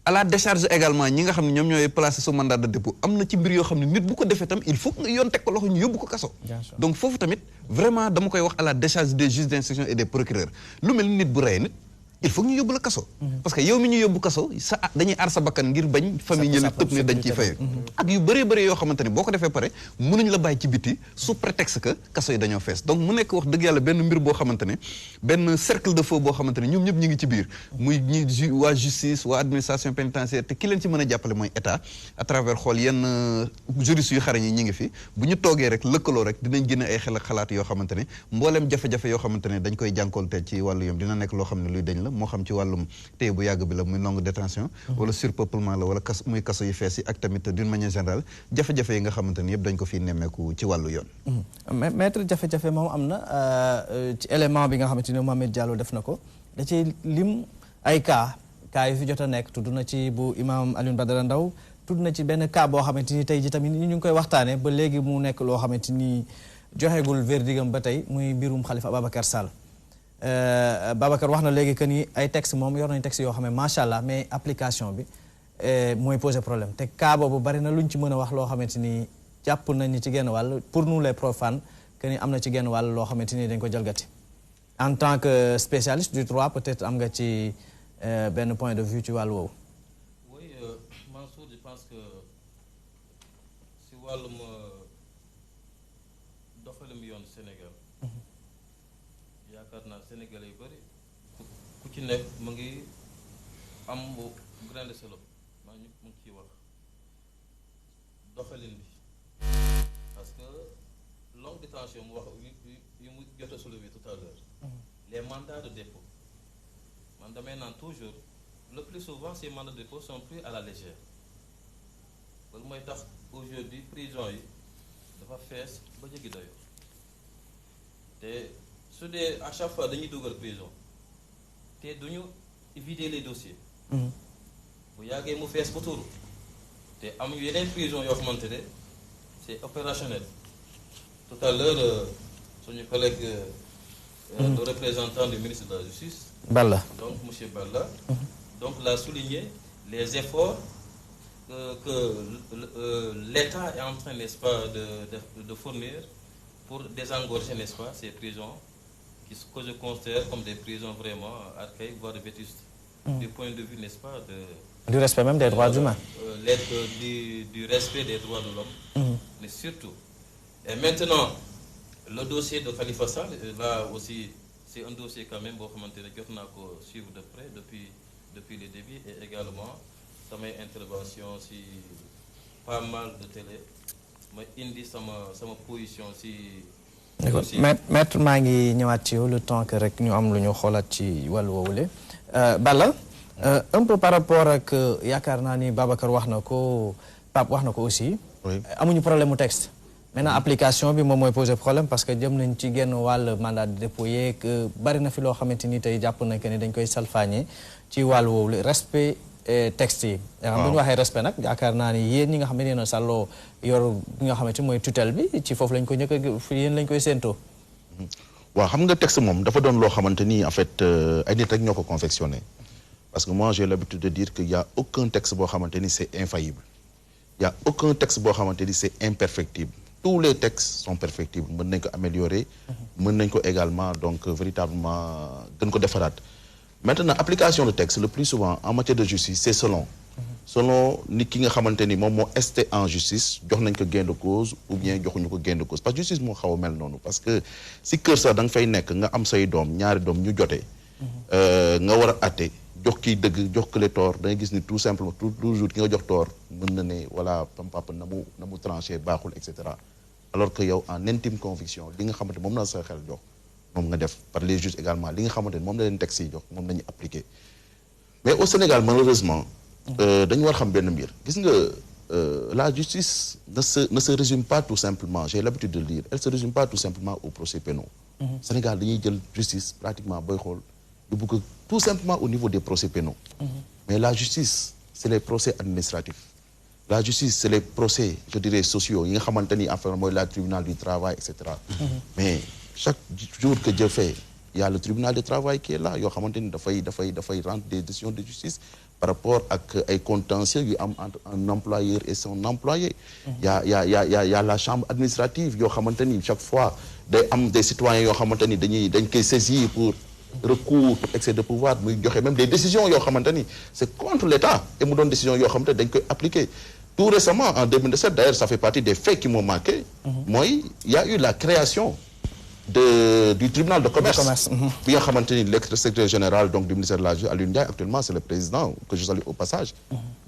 à la décharge également ñi nga xam ne ñoom ñooy placé sous mandat de dépôt am na ci mbir yoo xam ne nit bu ko defee tam il faut que nga yoon teg ko loxo ñu yóbbu ko kaso. donc foofu tamit vraiment dama koy wax à la décharge des juges d'instruction et des procureurs lu mel ni nit bu rey nit il faut que ñu yóbbu la kaso. parce que yow mi ñu yóbbu kaso dañuy aar sa bakkan ngir bañ famille ñëli tëb ne dañ ciy fay ak yu bëree bëri yoo xamante ne boo ko defee pare mënuñ la bàyyi ci biti sous prétexte que kaso yi dañoo fees donc mu nekk wax dëgg yàlla benn mbir boo xamante ne benn cercle de feu boo xamante ne ñoom ñëpp ñu ngi ci biir muy ñi waa justice waa administration pénitentiaire te ki leen ci mën a jàppale mooy état à travers xool yenn juristes yu xarañ yi ñi ngi fi bu ñu toogee rek lëkkaloo rek dinañ génne ay xel ak xalaat yoo xamante ne mbooleem jafe-jafe yoo xamante ne dañ koy jànkoonte ci wàllu yoon dina nekk loo xam ne luy dañ la moo xam ci wàllum téye bu yàgg bi la muy longue détention wala surpeuplement la wala muy kaso yu fees yi ak tamit d'une manière générale jafe-jafe yi nga xamante ni yëpp dañ ko fi nemmeeku ci wàllu yoon maître jafe-jafe moom am na ci élément bi nga xamante ni Mohamed Diallo def na ko da ci lim ay cas yu fi jot a nekk tudd na ci bu imam Alioune Badara Ndao tudd na ci benn cas boo xamante ni tey ji tamit ñu ngi koy waxtaane ba léegi mu nekk loo xamante ni joxeegul verdigam ba tey muy mbirum Khalifa Ababacar Sall Babacar wax na léegi que ni ay texte moom yor nañu texte yoo xam ne macha allah mais application bi mooy poser problème te cas boobu bari na lu ñu ci mën a wax loo xamante ni jàpp nañ ni ci genn wàll pour nous les profanes que ni am na ci genn wàll loo xamante ni dañ ko jalgati en tant que spécialiste du droit peut-être am nga ci benn point de vue ci wàllu woowu. oui Mansour je pense que si wàllum doxalin yoon Sénégal. yaakaar naa Sénégalais yu bëri ku ci nekk mu ngi am grain de solo maa ñu mu ngi ciy wax doxalin bi parce que longue détention mu wax yu mu jot a soulevé tout à l'heure les mandats de dépôt man damay naan toujours le plus souvent ces mandats de dépôt sont pris à la légère loolu mooy tax aujourd'hui prison yi dafa fees ba jéggi dayo te su dee à chaque fois dañuy dugal prison te duñu vider les dossiers bu yàggee mu fees ba tuuru te am yeneen prison yoo xamante ne c'est opérationnel tout à l'heure suñu collègue le représentant du ministre de la Justice Balla donc monsieur Balla donc l'a souligné les efforts que l'État est en train n'est-ce pas de fournir pour désengorger n'est-ce pas ces prisons que je considère comme des prisons vraiment archaïques, voire vétustes, du point de vue, n'est-ce pas, du respect même des droits humains. Du respect des droits de l'homme. mais surtout. Et maintenant, le dossier de Khalifa Sall, là aussi, c'est un dossier quand même boo xamante ne jot naa ko suivre de près depuis le début et également samay intervention si pas mal de télé ma indi sama position si. maître maa ngi ñëwaat ci yow le temps que rek ñu am lu ñu xoolaat ci wàllu woowule Balla un peu par rapport ak yaakaar naa ni Babacar wax na ko Pape wax na ko aussi amuñu problème mu texte maintenant application bi moom mooy poser problème parce que jëm nañ ci genn wàll mandat de dépôt yeeg bari na fi loo xamante ni tey jàpp nañ que ni dañ koy salfaañe ci wàllu woowule respect texte yi xam bu ñu waxee respect nag yaakaar naa ni yéen ñi nga xam ne nee na sàlloo yor bi nga xamante mooy tutelle bi ci foofu lañ ko ñëkk a yéen lañ koy séentoo waaw xam nga texte moom dafa doon loo xamante ni en fait ay nit rek ñoo ko confectionné parce que moi j'ai l'habitude de dire que y a aucun texte boo xamante ni c'est infaillible y a aucun texte boo xamante ni c'est imperfectible tous les textes sont perfectibles mën nañ ko améliorer mën nañ ko également donc véritablement gën ko defaraat maintenant application de texte le plus souvent en matière de justice c'est selon nit ki nga xamante ni moom moo esté en justice jox nañ ko gain de cause ou bien joxuñu ko gain de cause parce que justice moo xaw a mel noonu parce que si kër sax da nga fay nekk nga am say doom ñaari doom ñu jotee nga war a atte jox kii dëgg jox kële tort da ngay gis ni tout simplement toujours ki nga jox tort mën na ne voilà papa na mu tranché baaxul et cetera alors que yow en intime conviction li nga xamante moom la sa xel jox moom nga def par les juges également li nga xamante ni moom la leen texte yi jox moom lañuy appliquer mais au Sénégal malheureusement dañu war xam benn mbir gis nga la justice ne se résume pas tout simplement j'ai l'habitude de le dire elle se résume pas tout simplement aux procès pénaux Sénégal dañuy jël justice pratiquement booy xool yóbbu ko tout simplement au niveau des procès pénaux mais la justice c'est les procès administratifs la justice c'est les procès je dirais sociaux yi nga xamante ni enfin mooy la tribunal du travail et cetera mais chaque jour que Dieu fait il y a le tribunal du travail qui est là yoo xamante ni dafay rendre des décisions de justice par rapport ak ay contentieux yu am entre un employeur et son employé y a la chambre administrative yoo xamante ni chaque fois day am des citoyens yoo xamante ni dañ koy saisir pour recours pour excès de pouvoir muy joxe même des décisions yoo xamante ni c'est contre l'État et mu doon décision yoo xamante ni dañ koy appliquer tout récemment en 2017 d'ailleurs ça fait partie des faits qui m'ont marqué mooy il y a eu la création du tribunal de commerce bi nga xamante ni l'ex-secrétaire général donc du ministère de la Justice Alioune Ndiaye actuellement c'est le président que je salue au passage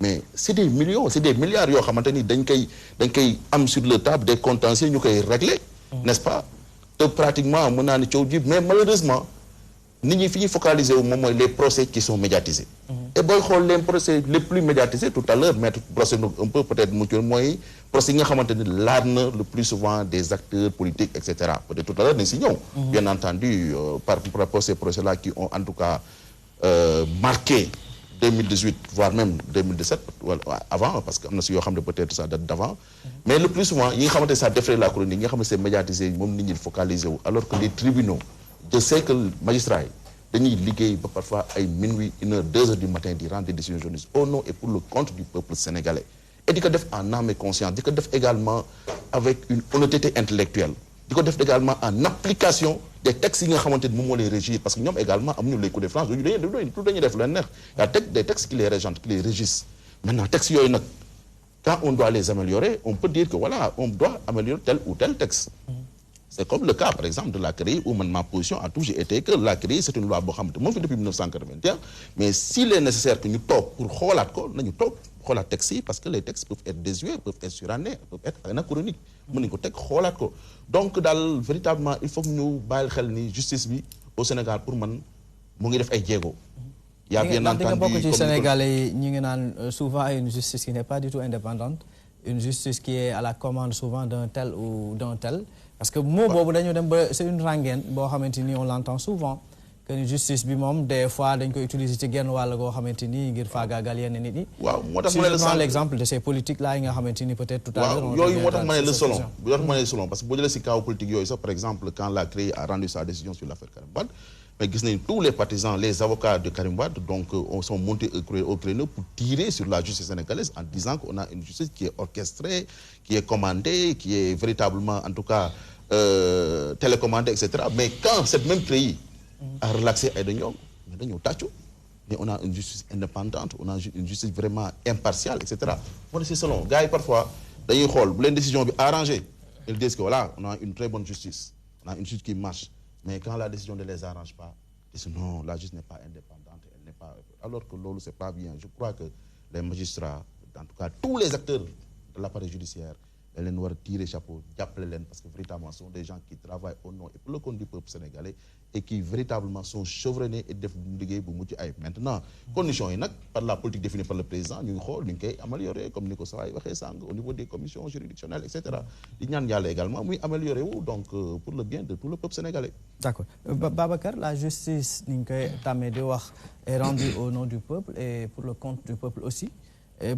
mais c'est des millions c'est des milliards yoo xamante ni dañ koy am sur le table des contentieux ñu koy régler n'est-ce pas te pratiquement mën naa ni coow jib mais malheureusement nit ñi fi ñuy focaliser wu moom mooy les procès qui sont médiatisés et booy xool les procès les plus médiatisés tout à l'heure maître procès un peu peut-être mutuel mooy procès yi nga xamante ni laar na le plus souvent des acteurs politiques et cetera peut-être tout à l'heure nañ si ñëw bien entendu par rapport à ces procès-là qui ont en tout cas marqué 2018 voire même 2017 wala avant parce que am na si yoo xam ne peut-être ça date d'avant mais le plus souvent yi nga xamante ça défraie la chronique yi nga xam ne c'est médiatisé moom nit ñi focaliser wu alors que les tribunaux je sais que magistrats yi dañuy liggéey ba parfois ay minuit 1h 2h du matin di rendre des décisions journalistes au nom et pour le compte du peuple sénégalais et di ko def en âme et conscience di ko def également avec une honnêteté intellectuelle di ko def également en application des textes yi nga xamante ni moom moo les régir parce que ñoom également amuñu les coups de France dañuy def leen neex y a des textes qui les régissent qui les régissent maintenant textes yooyu nag quand on doit les améliorer on peut dire que voilà on doit améliorer tel ou tel texte c'est comme le cas par exemple de la CREI où ma position a toujours été que la CREI c'est une loi boo xamante moom fi depuis 1981 mais s'il est nécessaire que ñu toog pour xoolaat ko nañu toog xoolaat textes yi parce que les textes peuvent être désuets peuvent être surannés peuvent être anachroniques mën nañu ko teg xoolaat ko donc daal véritablement il faut que ñu bàyyil xel ni justice bi au Sénégal pour man mu ngi def ay jéego y a bien entendu bokk ci Sénégalais yi ñu ngi naan souvent une justice qui n'est pas du tout indépendante une justice qui est à la commande souvent d'un tel ou d'un tel parce que mot boobu dañu dem ba c'est une rengaine boo xamante ni on l'entend souvent que ni justice bi moom des fois dañ koy utiliser ci genn wàll goo xamante ni ngir faagaagal yenn nit ñi. waaw moo tax si je prends l'exemple de ces politiques là yi nga xamante ni peut-être tout à l'heure waaw yooyu moo tax ma ne le selon bu tax ma ne le selon parce que boo jëlee si cas politique yooyu sax par exemple quand la CREI a rendu sa décision sur l'affaire Karim Wade mais gis nañ tous les partisans les avocats de Karim Wade donc sont montés au créneau pour tirer sur la justice sénégalaise en disant qu'on a une justice qui est orchestrée qui est commandée qui est véritablement en tout cas télécommandée etc mais quand cette même CREI a relaxé ay dañoo mais dañoo tàccu mais on a une justice indépendante on a une justice vraiment impartiale etc moo ne c'est selon gars yi parfois dañuy xool bu leen décision bi arrangé ils disent que voilà on a une très bonne justice on a une justice qui marche mais quand la décision ne les arrange pas ils disent non la justice n'est pas indépendante elle n'est pas alors que loolu c'est pas bien je crois que les magistrats en tout cas tous les acteurs de l'appareil judiciaire dañ leen war a tirer chapeau jàppale leen parce que véritablement ce sont des gens qui travaillent au nom et pour le compte du peuple sénégalais et qui véritablement sont chevronnés et def liggéey bu mucc ayib maintenant conditions yi nag par la politique définie par le président ñu ngi xool ñu ngi koy améliorer comme ni ko sawaay waxee sànq au niveau des commissions juridictionnelles et cetera di ñaan yàlla également muy améliorer wu donc pour le bien de tout le peuple sénégalais. D'accord Babacar la justice ni ñu koy tàmmee di wax est rendue au nom du peuple et pour le compte du peuple aussi.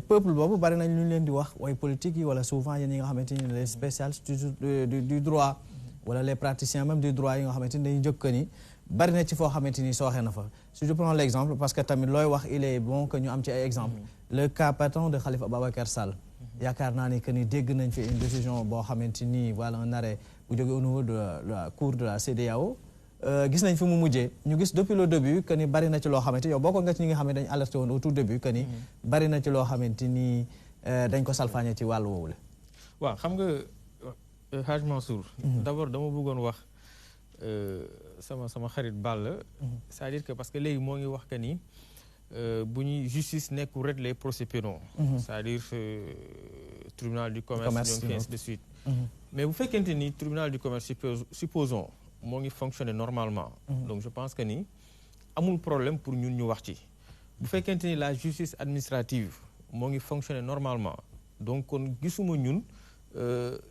Peuple boobu bari nañ lu ñu leen di wax way politique yi wala souvent yéen ñi nga xamante ni les spécialistes du droit wala les praticiens même du droit yi nga xamante ni dañuy jëkk ni bari na ci foo xamante ni sooxe na fa si je prends l'exemple parce que tamit looy wax il est bon que ñu am ci ay exemple le cas patent de Khalifa Ababacar Sall yaakaar naa ni que ni dégg nañ fi une décision boo xamante ni wala un arrêt bu jógee au niveau de la cour de la CEDEAO gis nañ fi mu mujjee ñu gis depuis le début que ni bari na ci loo xamante yow bokk nga ci ñi nga xam ne dañu alerté woon au tout début que ni bari na ci loo xamante ni dañ ko salfaañe ci wàllu woowu la. waaw xam nga Hadj Mansour. d'abord dama bëggoon wax sama xarit Balla. c'est-à-dire que parce que léegi moo ngi wax que ni bu ñuy justice nekkul rek les procès pénaux. c'est-à-dire tribunal du commerce donc ainsi de suite. mais bu fekkente ni tribunal du commerce supposons. moo ngi fonctionner normalement donc je pense que ni amul problème pour ñun ñu wax ci bu fekkente ni la justice administrative moo ngi fonctionner normalement donc kon gisuma ñun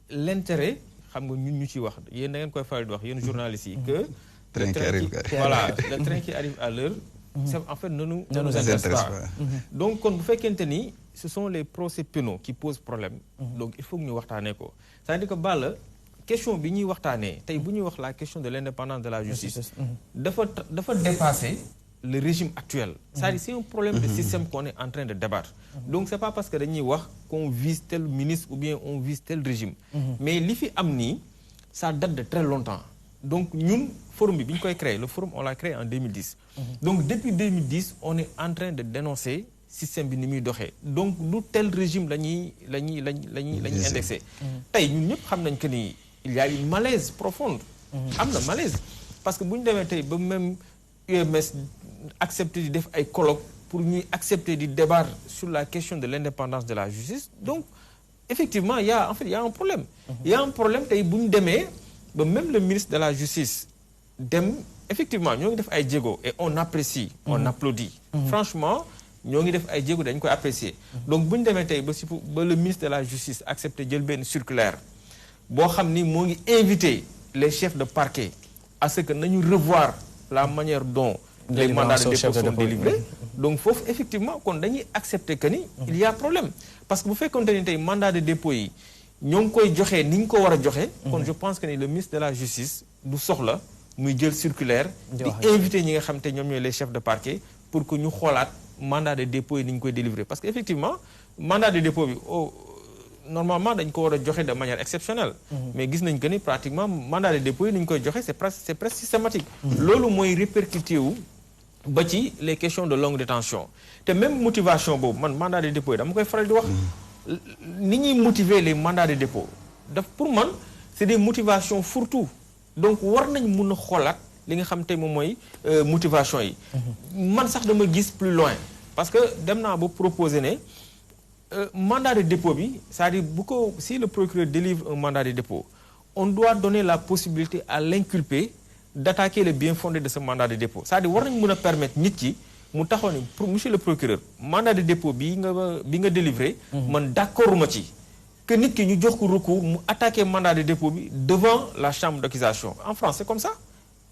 l'intérêt xam nga ñun ñu ci wax yéen da ngeen koy faral di wax yéen journalistes yi que le train qui arrive à l'heure en fait ne nous intéresse pas donc kon bu fekkente ni ce sont les procès pénaux qui posent problème donc il faut que ñu waxtaanee ko c'est-à-dire que Balla question bi ñuy waxtaanee tey bu ñuy wax la question de l'indépendance de la justice dafa dépasser le régime actuel c'est-à-dire c'est un problème de système qu'on est en train de débattre donc c'est pas parce que dañuy wax qu'on vise tel ministre ou bien on vise tel régime mais li fi am nii ça date de très longtemps donc ñun forum bi ñu koy créer le forum on l'a créé en 2010 donc depuis 2010 on est en train de dénoncer système bi ni muy doxee donc lu tel régime la ñuy indexé tey ñun ñëpp xam nañ que ni il y a une malaise profonde am na malaise parce que bu ñu demee tey ba même UMS accepter di def ay colloques pour ñuy accepter di débattre sur la question de l'indépendance de la justice donc effectivement il y a un problème il y a un problème tey bu ñu demee ba même le ministre de la justice dem effectivement ñoo ngi def ay jéego et on apprécie on applaudit franchement ñoo ngi def ay jéego dañ koy apprécier donc bu ñu demee tey ba le ministre de la justice accepter jël benn circulaire boo xam ni moo ngi inviter les chefs de parquet à ce que nañu revoir la manière dont les mandats de dépôt sont délivrés donc foofu effectivement kon dañuy accepter que ni il y a problème parce que bu fekkoonte ni tey mandat de dépôt yi ñoo ngi koy joxee ni ñu ko war a joxe kon je pense que ni le ministre de la justice du soxla muy jël circulaire di inviter ñi nga xam te ñoom ñooy les chefs de parquet pour que ñu xoolaat mandat de dépôt yi ni ñu koy délivrer parce que effectivement mandat de dépôt bi normalement dañ ko war a joxe de manière exceptionnelle mais gis nañ que ni pratiquement mandat de dépôt yi ni ñu koy joxe c'est presque systématique loolu mooy répercuté wu ba ci les questions de longue détention te même motivation boobu man mandat de dépôt yi dama koy faral di wax ni ñuy motiver les mandats de dépôt pour man c'est des motivations fourre-tout donc war nañ mun a xoolaat li nga xam te moom mooy motivation yi man sax dama gis plus loin parce que dem naa ba proposer ne mandat de dépôt bi c'est-à-dire si le procureur délivre un mandat de dépôt on doit donner la possibilité à l'inculpé d'attaquer le bien fondé de ce mandat de dépôt c'est-à-dire war nañ mën a permettre nit ki mu taxaw ni monsieur le procureur mandat de dépôt bi nga délivré man d'accord ma ci que nit ki ñu jox ko recours mu attaquer mandat de dépôt bi devant la chambre d'accusation en France c'est comme ça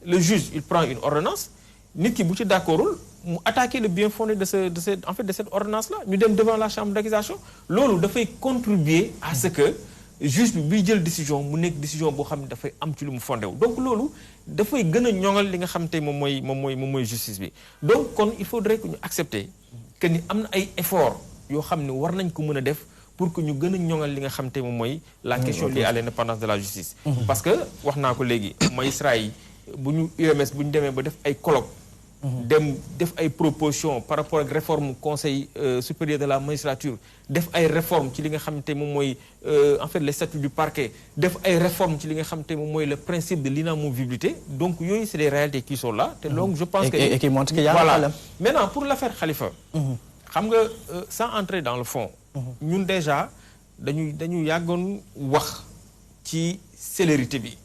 le juge il prend une ordonnance nit ki bu ci d'accordul mu attaquer le bien fondé de cette ordonnance là ñu dem devant la chambre d'accusation loolu dafay contribuer à ce que juge bi buy jël décision mu nekk décision boo xam ne dafay am ci lu mu fondé wu donc loolu dafay gën a ñoŋal li nga xam te moom mooy justice bi donc kon il faudrait que ñu accepter que ni am na ay efforts yoo xam ne war nañ ko mën a def pour que ñu gën a ñoŋal li nga xam te moom mooy la question liée à l'indépendance de la justice parce que wax naa ko léegi magistrat yi bu ñu UMS bu ñu demee ba def ay colloques dem def ay propositions par rapport ak réforme conseil supérieur de la magistrature def ay réformes ci li nga xamante moom mooy en fait les statuts du parquet def ay réformes ci li nga xamante moom mooy le principe de l'inamovibilité donc yooyu c'est des réalités qui sont là te donc je pense que et qui montrent qu'il y a un problème. Maintenant pour l'affaire Khalifa xam nga sans entrer dans le fond ñun déjà dañu yàggoon wax ci célérité bi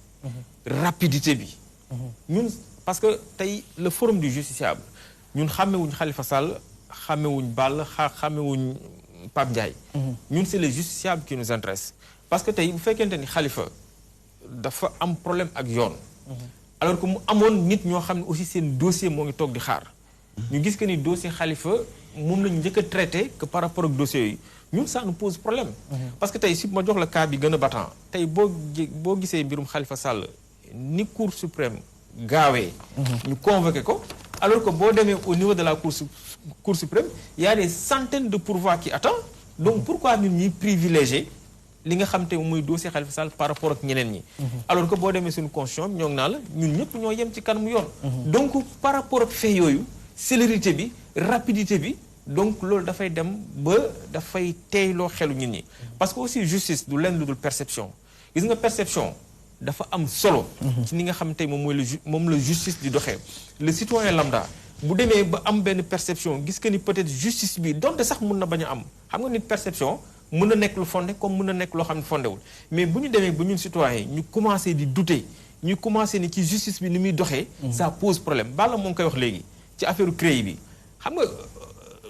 rapidité bi ñun parce que tey le forum du justiciable ñun xàmmewuñ Khalifa Sall xàmmewuñ Balla xàmmewuñ Pape Ndiaye ñun c'est le justiciable qui nous intéresse parce que tey bu fekkente ni Khalifa dafa am problème ak yoon alors que mu amoon nit ñoo xam ne aussi seen dossier moo ngi toog di xaar ñu gis que ni dossier Khalifa moom lañu njëkk a traité que par rapport ak dossier yi ñun ça nous pose problème parce que tey si ma jox la cas bi gën a battant tey boo gisee mbirum Khalifa Sall ni Cour suprême gaawee ñu convoqué ko alors que boo demee au niveau de la Cour suprême il y a des centaines de pourvois qui attendent donc pourquoi ñun ñuy privilégier li nga xam te mooy dossier Khalifa Sall par rapport ak ñeneen ñi alors que boo demee suñu constitution ñoo ngi naa la ñun ñëpp ñoo yem ci kanamu yoon donc par rapport ak fait yooyu célérité bi rapidité bi donc loolu dafay dem ba dafay teeyloo xelu nit ñi parce que aussi justice du lenn lu dul perception gis nga perception dafa am solo ci ni nga xam tey moom la justice di doxee le citoyen lambda bu demee ba am benn perception gis que ni peut-être justice bi donte sax mun na bañ a am xam nga nit perception mun na nekk lu fondé comme mun na nekk loo xam ne fondéwul mais bu ñu demee ba ñun citoyen ñu commencé di douter ñu commencé ni ci justice bi ni muy doxee ça pose problème Balla moo ngi koy wax léegi ci affaire CREI bi xam nga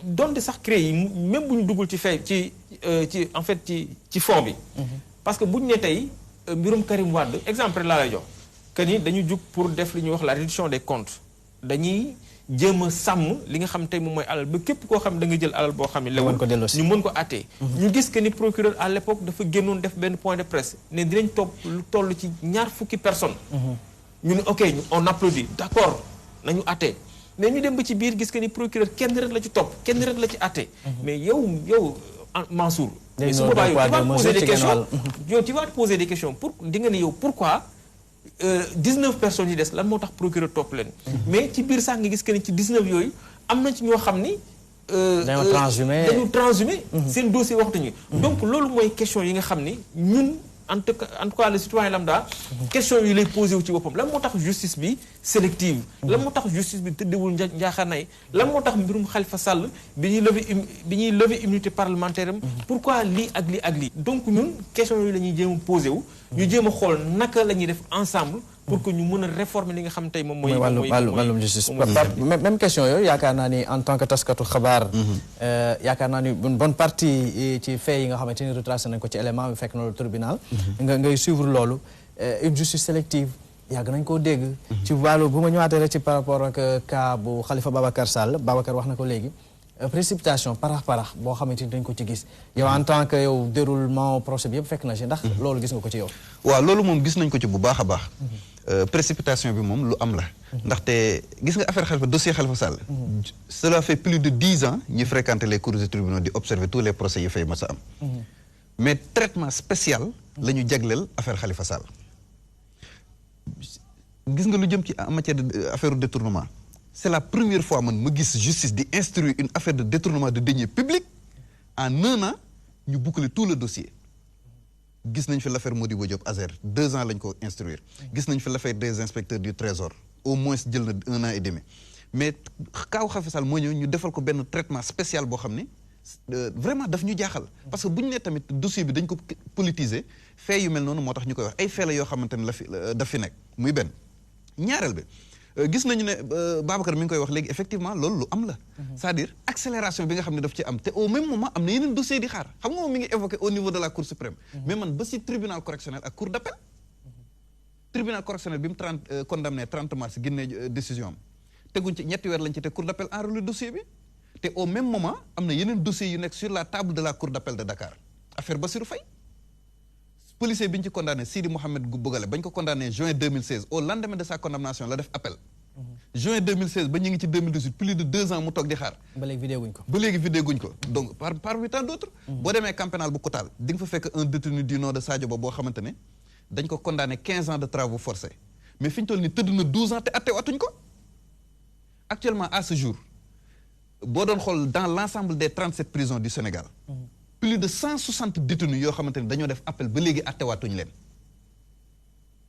donte sax CREI yi même bu ñu duggul ci fay ci en fait ci fond bi parce que bu ñu ne tey mbirum Karim Wade exemple laa lay jox que ni dañu jug pour def li ñuy wax la réduction des comptes dañuy jéem a sàmm li nga xam tey moom mooy alal ba képp koo xam da nga jël alal boo xam ne lewul ñu mën ko àttee ñu gis que ni procureur à l'époque dafa génnoon def benn point de presse ne dinañ topp lu toll ci 20 personnes ñu ne ok on applaudit d'accord nañu àttee mais ñu dem ba ci biir gis que ni procureur kenn rek la ci topp kenn rek la ci àttee mais yow Mansour mais su boobaa yow tu vas te poser des questions pour di nga ne yow pourquoi 19 personnes yi des lan moo tax procureur topp leen mais ci biir sax nga gis que ni ci 19 yooyu am na ci ñoo xam ni dañu transhumé seen dossier waxtuñu donc loolu mooy question yi nga xam ni ñun en tout cas le citoyen lambda question yi lay posé wu ci boppam lan moo tax justice bi sélective lan moo tax justice bi tëddewul njaaxaanaay lan moo tax mbirum Khalifa Sall bi ñuy lever immunité parlementaire am pourquoi lii ak lii ak lii donc ñun question yooyu la ñuy jéem a posé wu ñu jéem a xool naka la ñuy def ensemble pour que ñu mën a réformer li nga xam tey moom mooy wàllum justice même question yooyu yaakaar naa ni en tant que taskatu xabaar yaakaar naa ni une bonne partie ci fait yi nga xamante ni retracé nañ ko ci élément bi fekk na le tribunal ngay suivre loolu une justice sélective yàgg nañ koo dégg ci wàllu bu ma ñëwaatee rek ci par rapport ak cas bu Khalifa Babacar Sall Babacar wax na ko léegi précipitation parax boo xamante ni dañ ko ci gis yow en tant que yow déroulement procès bi yëpp fekk na ci ndax loolu gis nga ko ci yow waaw loolu moom gis nañ ko ci bu baax a baax précipitation bi moom lu am la ndaxte gis nga affaire Khalifa dossier Khalifa Sall cela fait plus de 10 ans ñuy fréquenter les cours et tribunaux di observer tous les procès yi fay mas a am mais traitement spécial la ñu jagleel affaire Khalifa Sall gis nga lu jëm ci en matière de affaire détournement c'est la première fois man ma gis justice di instruire une affaire de détournement de deniers publics en 1 an ñu boucler tout le dossier gis nañ fi l'affaire Modibo Diop Azer 2 ans lañ ko instruire gis nañ fi l'affaire des inspecteurs du trésor au moins jël na 1 an et demi mais kaaw Khalifa Sall moo ñëw ñu defal ko benn traitement spécial boo xam ne vraiment daf ñu jaaxal parce que bu ñu nee tamit dossier bi dañ ko politiser fait yu mel noonu moo tax ñu koy wax ay fait la yoo xamante ne daf fi nekk muy benn ñaareel bi gis nañu ne Babacar mi ngi koy wax léegi effectivement loolu lu am la c'est-à-dire accélération bi nga xam ne daf ci am te au même moment am na yeneen dossier di xaar xam nga moom mi ngi évoqué au niveau de la cour suprême mais man ba si tribunal correctionnel ak cour d'appel tribunal correctionnel bi mu condamné 30 mars génne décision am teguñ ci ñetti weer lañ ci te cour d'appel enrôlé dossier bi te au même moment am na yeneen dossiers yu nekk sur la table de la cour d'appel de Dakar affaire Bassirou Faye policier bi ñu ci condamné Sidi Mohamed Bougale bañ ko condamné juin 2016 au lendemain de sa condamnation la def appel juin 2016 ba ñu ngi ci 2018 plus de 2 ans mu toog di xaar ba léegi vidé guñ ko donc parmi tant d'autres boo demee camp pénal bu Koutal di nga fa fekk un détenu du nom de Sadio Ba boo xamante ne dañ ko condamné 15 ans de travaux forcés mais fi ñu toll ni tëdd na 12 ans te atte watuñ ko actuellement à ce jour boo doon xool dans l'ensemble des 37 prisons du Sénégal plus de 160 détenus yoo xamante ne dañoo def appel ba léegi attewaatuñu leen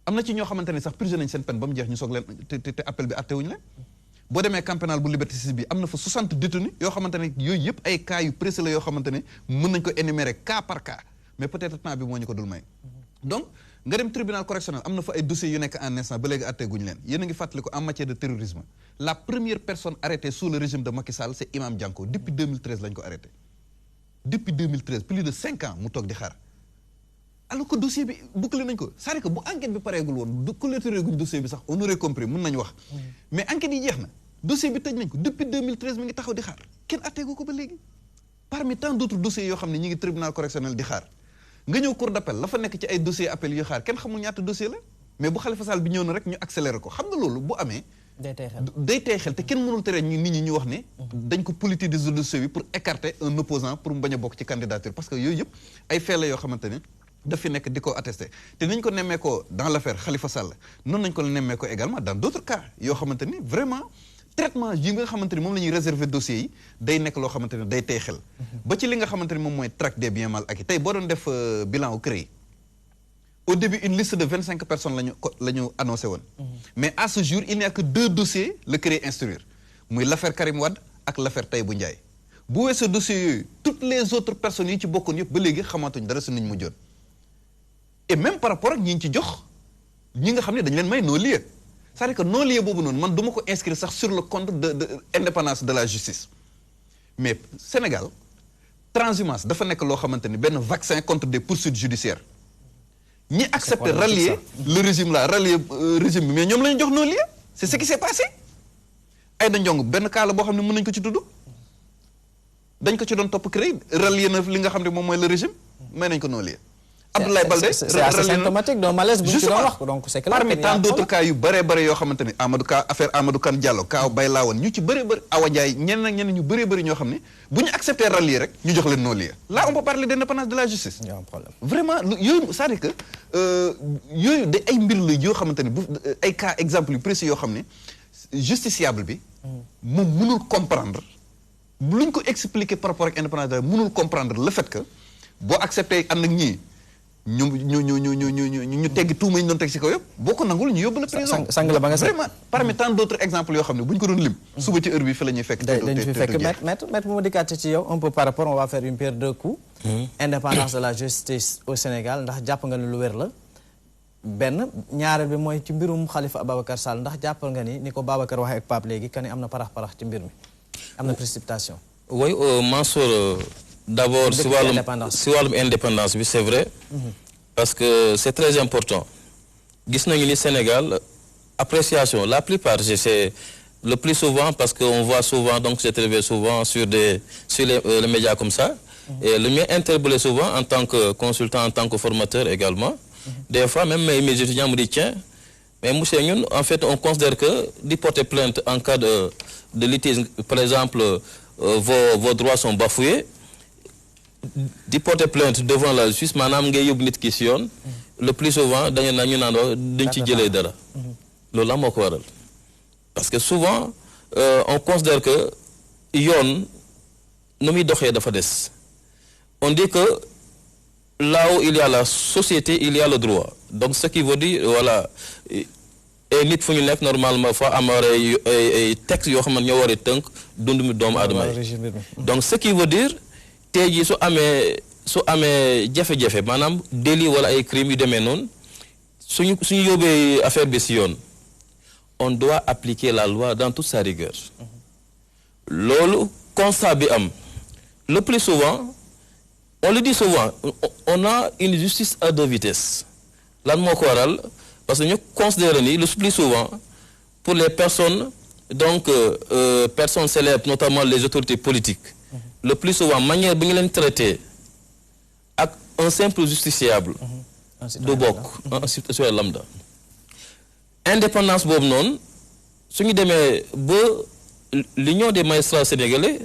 am na ci ñoo xamante ne sax prisonnier nañ seen peine ba mu jeex ñu soog leen te appel bi attewuñu leen boo demee camp pénal bu Liberté 6 bi am na fa 60 détenus yoo xamante ne yooyu yëpp ay cas yu précis la yoo xamante ne mën nañ ko énumérer cas par cas mais peut-être temps bi moo ñu ko dul may donc nga dem tribunal correctionnel am na fa ay dossiers yu nekk en instant ba léegi atteeguñu leen yéen a ngi fàttali ko en matière de terrorisme la première personne arrêtée sous le régime de Macky Sall c'est Imam Dianko depuis 2013 lañ ko arrêté depuis 2013 plus de 5 ans mu toog di xaar alors que dossier bi bouclé nañ ko c'est-à-dire que bu enquête bi pareegul woon du clôturé guñ dossier bi sax on aurait compris mën nañu wax mais enquête yi jeex na dossier bi tëj nañ ko depuis 2013 mi ngi taxaw di xaar kenn atteegu ko ba léegi parmi tant d'autres dossiers yoo xam ne ñi ngi tribunal correctionnel di xaar nga ñëw cour d'appel la fa nekk ci ay dossiers appel yu xaar kenn xamul ñaata dossier la mais bu Khalifa Sall bi ñëw na rek ñu accéléré ko xam nga loolu bu amee day tey xel te kenn mënul tere nit ñi ñu wax ne dañ ko politiser dossier bi pour écarter un opposant pour mu bañ a bokk ci candidature parce que yooyu yëpp ay fait la yoo xamante ne daf fi nekk di ko attesté te nañ ko nemmee ko dans l'affaire Khalifa Sall noonu nañ ko nemmee ko également dans d'autres cas yoo xamante ni vraiment traitement yi nga xamante ni moom la ñuy réserver dossiers yi day nekk loo xamante ne day tey xel ba ci li nga xamante ni moom mooy traque des biens mal acquis tey boo doon def bilan au CREI au début une liste de 25 personnes la ñu annoncé woon mais à ce jour il n'y a que 2 dossiers le CREI instruire muy l'affaire Karim Wade ak l'affaire Tahibou Ndiaye bu weesoo dossiers yooyu toutes les autres personnes yi ci bokkoon yëpp ba léegi xamaatuñ dara su niñ mujjoon et même par rapport ak ñi ci jox ñi nga xam ne dañu leen may non-lieu c'est-à-dire que non-lieu boobu noonu man du ma ko inscrire sax sur le compte de indépendance de la justice mais Sénégal transhumance dafa nekk loo xamante ni benn vaccin contre des poursuites judiciaires ñi accepter rallier le régime là rallier régime bi mais ñoom la ñu jox non-lieu c'est ce qui s'est passé Aïda Ndiongue benn cas la boo xam ne mën nañu ko ci tudd dañ ko ci doon topp CREI rallier na li nga xam ne moom mooy le régime may nañ ko non-lieu Abdoulaye Baldé c'est assez symptomatique d'un malaise bu ñu ci doon wax donc c'est clair parmi tant d'autres cas yu bëree bëri yoo xamante ni affaire Amadou Kane Diallo kaaw Bay Lawane ñu ci bëree bëri Awa Ndiaye ñeneen ak ñeneen ñu bëree bëri ñoo xam ne bu ñu accepter rallier rek ñu jox leen non-lieu là on peut parler d'indépendance de la justice y a un problème vraiment yooyu c'est-à-dire que yooyu de ay mbir la yoo xamante ni bu ay cas exemple yu précis yoo xam ne justiciable bi moom mënul comprendre luñ ko expliquer par rapport ak indépendance de la mënul comprendre le fait que boo accepter ànd ak ñii ñu teggi tuuma ñu doon teg ci kaw yëpp boo ko nangul ñu yóbbu la prison sang la ba nga vraiment parmi tant d'autres exemples yoo xam ne bu ñu ko doon lim suba ci heure bi fi la ñuy fekk dañu fi fekk maître bu ma dikkaate ci yow un peu par rapport on va faire une pierre deux coups indépendance de la justice au Sénégal ndax jàpp nga ni lu wér la benn ñaareel bi mooy ci mbirum Khalifa Ababacar Sall ndax jàpp nga ni ko Babacar waxee ak Pape léegi que ni am na parax ci mbir mi am na précipitation oui Mansour d'abord si wàllum indépendance bi c'est vrai parce que c'est très important gis nañu ni Sénégal appréciation la plupart c'est le plus souvent parce que on voit souvent donc c'est élevé souvent sur les médias comme ça et le mien interpellé souvent en tant que consultant en tant que formateur également des fois même mes étudiants me disent tiens mais monsieur ñun en fait on considère que di porter plainte en cas de litige par exemple vos droits sont bafoués di porter plainte devant la justice maanaam ngay yóbbu nit ki ci yoon le plus souvent dañu naan dañ ci jëlee dara loolu la moo ko waral parce que souvent on considère que yoon nu muy doxee dafa des on dit que là où il y a la société il y a le droit donc ce qui veut dire voilà et nit fu ñu nekk normalement fa am ay textes yoo xam ne ñoo war a tënk dund mi doomu aadama yi donc ce qui veut dire tey jii su amee jafe-jafe maanaam délit wala ay crimes yu demee noonu suñu yóbbee affaire bi ci yoon on doit appliquer la loi dans toute sa rigueur loolu constat bi am le plus souvent on le dit souvent on a une justice à 2 vitesses lan moo ko waral parce que ñu considère ni le plus souvent pour les personnes donc personnes célèbres notamment les autorités politiques le plus souvent manière bi nga leen traité ak un simple justiciable du bokk un citoyen lambda indépendance boobu noonu suñu demee ba l'union des magistrats sénégalais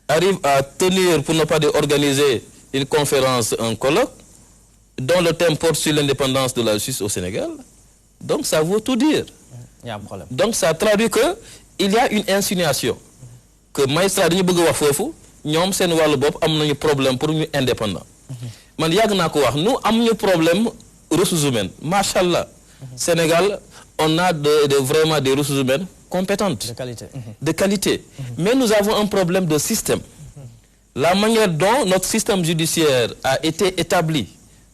arrive à tenir pour ne pas dire organiser une conférence un colloque dont le thème porte sur l'indépendance de la justice au Sénégal donc ça veut tout dire. Il y a un problème. Donc ça traduit que il y a une insinuation que magistrat dañu bëgg wax foofu ñoom seen wàllu bopp am nañu problème pour ñu indépendant man yàgg naa ko wax nous am ñu problème ressources humaines macha allah Sénégal on a vraiment des ressources humaines compétentes de qualité mais nous avons un problème de système la manière dont notre système judiciaire a été établi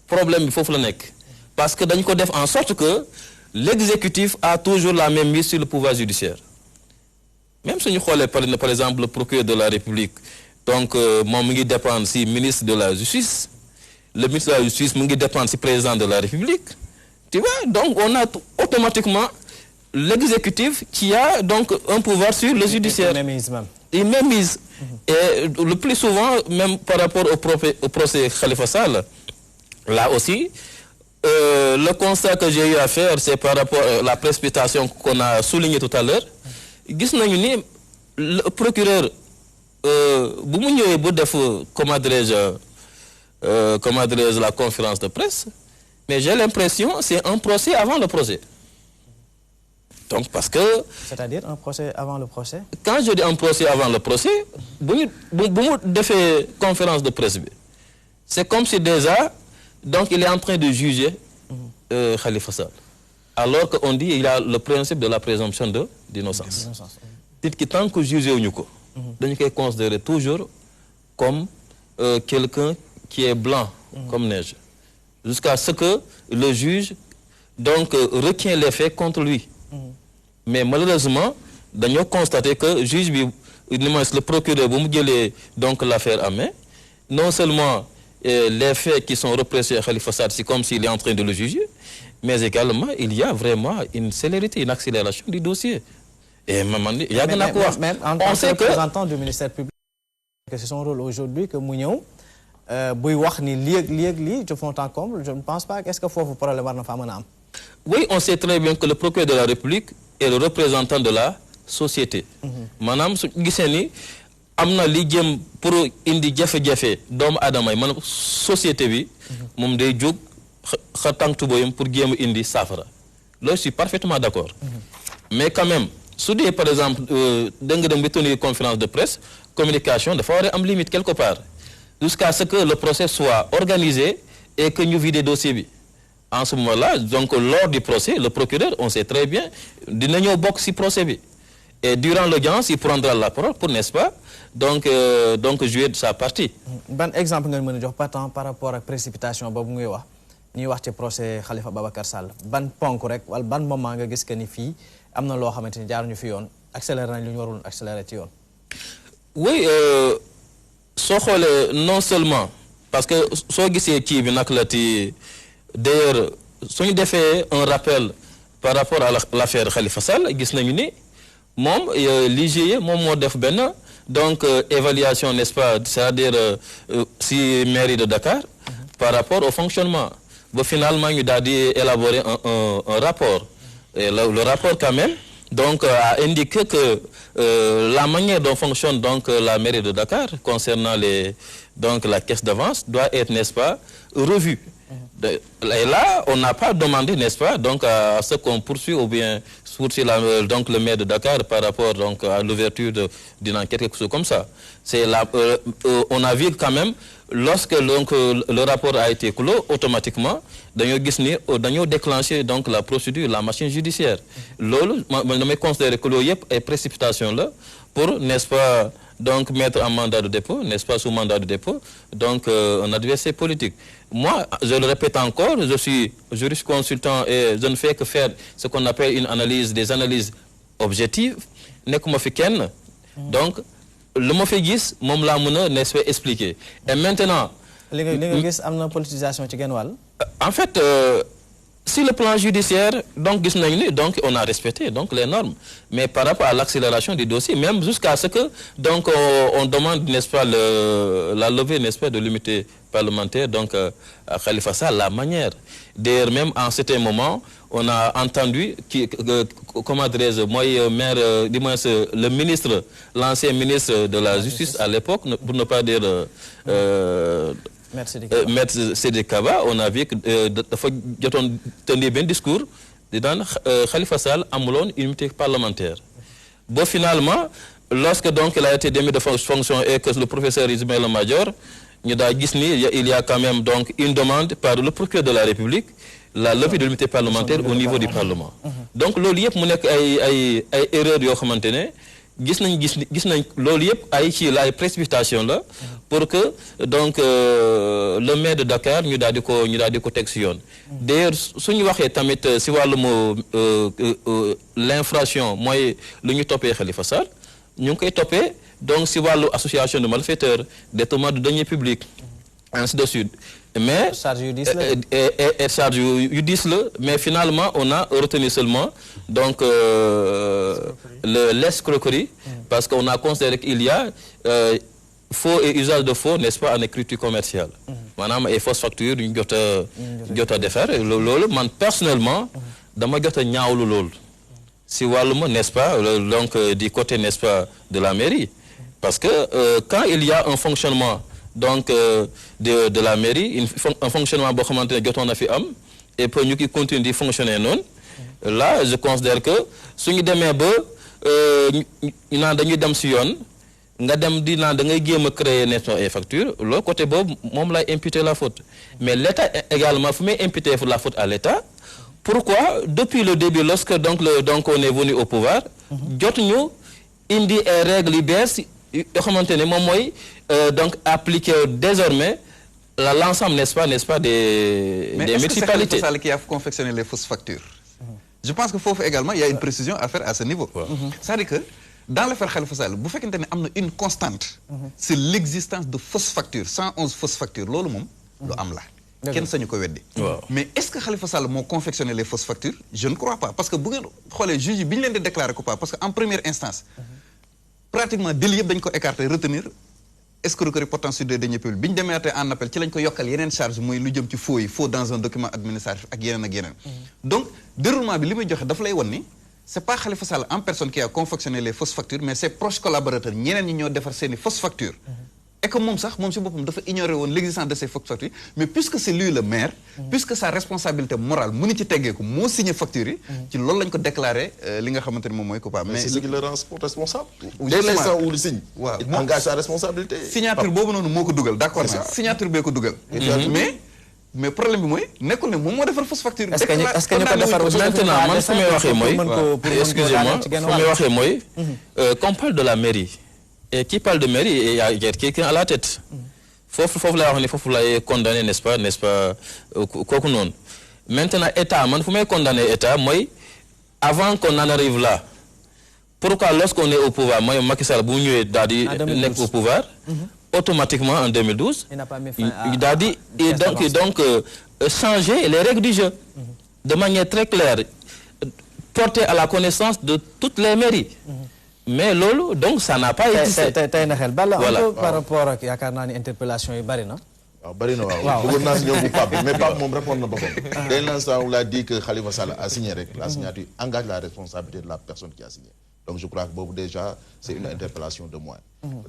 problème bi foofu la nekk parce que dañu ko def en sorte que l'exécutif a toujours la même mise sur le pouvoir judiciaire même si ñu xoolee par exemple le procureur de la République donc moom mu ngi dépendre si ministre de la Justice le ministre de la Justice mu ngi dépendre si président de la République tu vois donc on a automatiquement l'exécutif qui a donc un pouvoir sur le judiciaire il mémise et le plus souvent même par rapport au procès Khalifa Sall là aussi le constat que j'ai eu à faire c'est par rapport à la précipitation qu'on a souligné tout à l'heure gis nañu ni le procureur bu mu ñëwee bu def comment dirais-je la conférence de presse mais j'ai l'impression c'est un procès avant le procès donc parce que c'est-à-dire un procès avant le procès quand je dis un procès avant le procès bu mu defee conférence de presse bi c'est comme si déjà donc il est en train de juger Khalifa Sall alors qu'on dit il y a le principe de la présomption d'innocence nit ki tant que jugé wuñu ko dañu koy considérer toujours comme quelqu'un qui est blanc comme neige jusqu'à ce que le juge donc retient les faits contre lui mais malheureusement dañoo constater que juge bi le procureur bu mu jëlee donc l'affaire en main non seulement les faits qui sont reprochés à Khalifa Sall c'est comme s'il est en train de le juger mais également il y a vraiment une célérité une accélération du dossier et maman yàgg naa ko wax en tant que représentant du ministère public que c'est son rôle aujourd'hui que mu ñëw buy wax ni lii de fond en comble je ne pense pas qu'est-ce que foofu problème war na fa mën a am oui on sait très bien que le procureur de la République est le représentant de la société maanaam su gisee ni am na li jëm pour indi jafe-jafe doomu aadama yi maanaam société bi moom day jóg xa tànk tubayam pour jéem a indi saafara loolu je suis parfaitement d'accord mais quand même su dee par exemple da nga dem ba tenir conférence de presse communication dafa war a am limite quelque part jusqu'à ce que le procès soit organisé et que ñu vide dossier bi en ce moment-là donc lors du procès le procureur on sait très bien dina ñëw bokk ci procès bi et durant l'audience il prendra la parole pour n'est-ce pas donc jouer de sa partie. ban exemple nga mën a jox pas tant par rapport ak précipitation boobu ngay wax ñuy wax ci procès Khalifa Babacar Sall ban ponk rek wala ban moment nga gis que ni fii am na loo xamante ni jaaruñu fi yoon accéléré nañ lu ñu warul accéléré ci yoon. oui soo xoolee non seulement parce que soo gisee kii bi nag la ti d'ailleurs suñu defee un rappel par rapport à l'affaire Khalifa Sall gis nañu ni moom l'IGE moom moo def benn donc évaluation n'est-ce pas c'est-à-dire si mairie de Dakar par rapport au fonctionnement ba finalement ñu daal di élaborer un rapport et le rapport quand même donc a indiqué que la manière dont fonctionne donc la mairie de Dakar concernant donc la caisse d'avance doit être n'est-ce pas revue. Et là on n'a pas demandé n'est-ce pas donc à ce qu'on poursuit ou bien poursuit donc le maire de Dakar par rapport donc à l'ouverture d'une enquête quelque chose comme ça c'est là on a vu quand même lorsque donc le rapport a été clos automatiquement dañoo gis ni dañoo déclencher donc la procédure la machine judiciaire loolu man damay considérer que loolu yëpp ay précipitation la pour n'est-ce pas donc mettre en mandat de dépôt n'est-ce pas sous mandat de dépôt donc un adversaire politique. Moi je le répète encore je suis juriste consultant et je ne fais que faire ce qu'on appelle une analyse des analyses objectives nekkuma fi kenn donc lu ma fi gis moom laa mën a n'est-ce pas expliquer et maintenant. li nga gis am na politisation ci genn wàll. en fait sur le plan judiciaire donc gis nañu ni donc on a respecté donc les normes mais par rapport à l'accélération du dossier même jusqu'à ce que donc on demande n'est-ce pas la levée n'est-ce pas de l'immunité parlementaire donc à Khalifa Sall la manière d'ailleurs même en certain moment on a entendu comment dirais-je mooy maire du moins le ministre l'ancien ministre de la justice à l'époque pour ne pas dire Maître Sidiki Kaba on a vu que dafa jotoon tenir benn discours di daan Khalifa Sall amuloon immunité parlementaire Bon, finalement, lorsque donc il a été démis de fonction et que le professeur Ismaël Madior, il y a quand même donc une demande par le procureur de la République, la levée de l'immunité parlementaire au niveau du Parlement. Donc, loolu yëpp mu nekk ay erreurs yoo xamante ne gis nañ loolu yëpp ay précipitation la pour que donc le maire de Dakar ñu daal di ko teg si yoon. D'ailleurs suñu waxee tamit si wàllum l'infraction mooy lu ñu toppee Khalifa Sall ñu ngi koy toppee donc si wàllu association de malfaiteurs, détournement de deniers publics, ainsi de suite. Mais charge yu diis la mais finalement on a retenu seulement donc l'escroquerie parce qu'on a considéré qu'il y a faux et usage de faux, n'est-ce pas, en écriture commerciale. Maanaam ay fausses factures yu ñu jot a defar loolu man personnellement dama jot a ñaawlu loolu si wàlluma, n'est-ce pas, donc du côté, n'est-ce pas, de la mairie. Parce que quand il y a un fonctionnement donc de la mairie, un fonctionnement boo xamante ne jotoon na fi am et puis ñu ki continue di fonctionner noonu, là je considère que suñu demee ba ñu naan dañuy dem si yoon nga dem di naan da ngay jéem a créer netto et facture loolu côté boobu moom lay imputer la faute. Mais l'État également fu may imputer la faute à l'État. Pourquoi depuis le début lorsque donc on est venu au pouvoir jotuñu indi ay règles yu bees yoo xamante ne moom mooy donc appliquer désormais l'ensemble, n'est-ce pas, des municipalités. Mais est-ce que c'est Khalifa Sall qui a confectionné les fausses factures? Je pense que foofu également il y a une précision à faire à ce niveau. C'est-à-dire que dans l'affaire Khalifa Sall bu fekkente ne am na une constante, c'est l'existence de fausses factures, 111 fausses factures. Loolu moom lu am la. Kenn sañu ko weddi. Mais est-ce que Khalifa Sall moo confectionné les fausses factures? Je ne crois pas parce que bu ngeen xoolee juge yi bi ñu leen di déclarer coupable parce que en première instance pratiquement délit yëpp dañ ko écarter retenir escroquerie portant sur des deniers publics bi ñu demeetee en appel ci lañ ko yokkal yeneen charge muy lu jëm ci faux yi, faux dans un document administratif ak yeneen. Donc déroulement bi li muy joxe dafa lay won ni c'est pas Khalifa Sall en personne qui a confectionné les fausses factures mais ses proches collaborateurs ñeneen ñi ñoo defar seeni fausses factures. Et que moom si boppam dafa ignorer woon l'existence de ces fausses factures, mais puisque c'est lui le maire, puisque sa responsabilité morale mënu ci teggeeku moo signé facture yi, ci loolu lañ ko déclaré li nga xamante ne moom mooy coupable. Mais c'est ce qui le rend responsable. Dès l'instant où il signe, il engage sa responsabilité. Signature boobu noonu moo ko dugal, d'accord na signature bee ko dugal. Mais problème bi mooy nekkul ne moom moo defar fausse facture. Est-ce que ñu ko defar aussi maintenant man fu may waxee mooy excusez-moi fu may waxee mooy qu'on parle de la mairie. Et qui parle de mairie, il y a quelqu'un à la tête. Faut la wax ni fofu lay condamner, n'est-ce pas kooku noonu. Maintenant état man fu may condamner état mooy avant qu'on en arrive là. Pourquoi lorsqu'on est au pouvoir mooy Macky Sall bu ñëwee daal di nekk au pouvoir automatiquement en 2012 il n'a pas mis fin à daal di donc changer les règles du jeu de manière très claire, porter à la connaissance de toutes les mairies. Mais loolu donc ça n'a pas existé. tey na xel bala un peu par rapport ak yaakaar naa ni interpellation yi bari na. waaw bari na waaw bëggoon naa si ñëw bu Pape mais Pape moom répondre na boppam. Dès l'instant où il a dit que Khalifa Sall a signé rek la signature engage la responsabilité de la personne qui a signé. Donc je crois que boobu déjà c'est une interpellation de moins.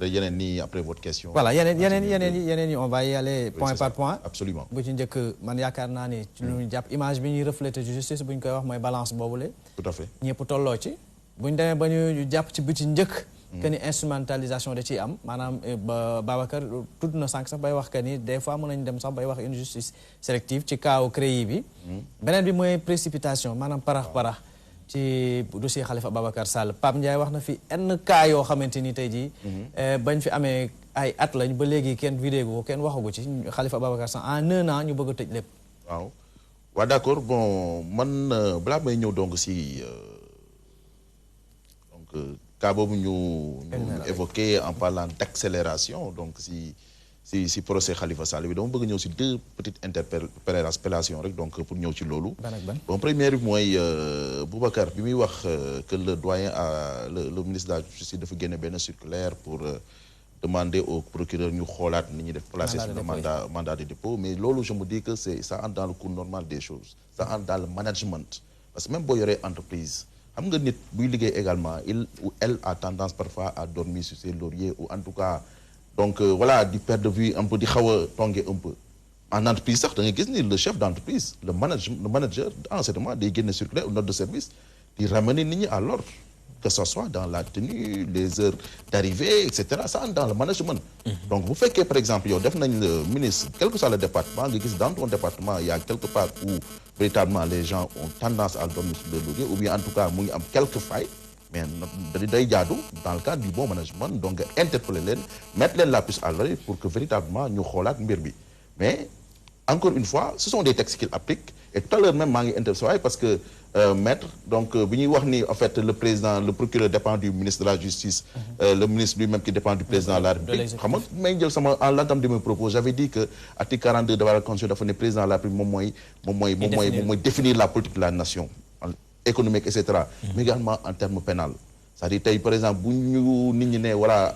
yeneen nii après votre question. Voilà yeneen yi on va y aller point par point. Absolument. bu ci njëkk man yaakaar naa ni ci lu ñu jàpp image bi ñuy refléter justice bu ñu koy wax mooy balance boobule. Tout à fait. ñëpp tolloo ci. bu ñu demee ba ñu jàpp ci bi ci njëkk que ni instrumentalisation da ciy am maanaam Babacar tudd na sànq sax bay wax que ni des fois mën nañu dem sax bay wax une justice sélective ci kaaw CREI bi beneen bi mooy précipitation maanaam parax ci dossier Khalifa Babacar Sall. Pape Ndiaye wax na fi enn cas yoo xamante ni tey jii bañ fi amee ay at lañ ba léegi kenn vidéo ko kenn waxagu ci Khalifa Babacar Sall en 1 an ñu bëgg a tëj lépp. waaw d'accord bon man balaa may ñëw donc si cas boobu ñu évoqué en parlant d'accélération donc si procès Khalifa Sall bi dama bëgg ñëw si 2 petites interpellations rek donc pour ñëw ci loolu. Bon première bi mooy Boubacar bi muy wax que le doyen le ministre de la justice dafa génne benn circulaire pour demander au procureur ñu xoolaat ni ñuy def placer sur le mandat de dépôt, mais loolu je me dis que ça entre dans le cours normal des choses, ça entre dans le management parce que même boo yoree entreprise xam nga nit buy liggéey également il ou elle a tendance parfois à dormir sur ses lauriers ou en tout cas donc voilà di perdre de vue un peu di xaw a tonge un peu en entreprise sax da ngay gis ni le chef d'entreprise le manager en ce moment day génne circulaire ou note de service di ramener nit ñi à l'ordre que ce soit dans la tenue, les heures d'arrivée, etc. Ça entre dans le management. Donc, vous faites que, par exemple, le ministre, quel que soit le département, dans ton département, il y a quelque part où véritablement les gens ont tendance à dormir sur le loyer, ou bien en tout cas, il y a quelques failles. Mais dans le cadre du bon management, donc interpeller les, mettre la puce à l'oreille pour que véritablement nous relâchons Mirbi. Mais encore une fois, ce sont des textes qu'ils appliquent. Et tout à l'heure même, je interpellé parce que maître, donc en fait le président, le procureur dépend du ministre de la Justice, le ministre lui-même qui dépend du président de la République. En l'entame de mes propos, j'avais dit que l'article 42 de la Constitution, le président de la République, définir la politique de la nation, économique, etc. Mais également en termes pénals. C'est-à-dire, par exemple, si nous voilà,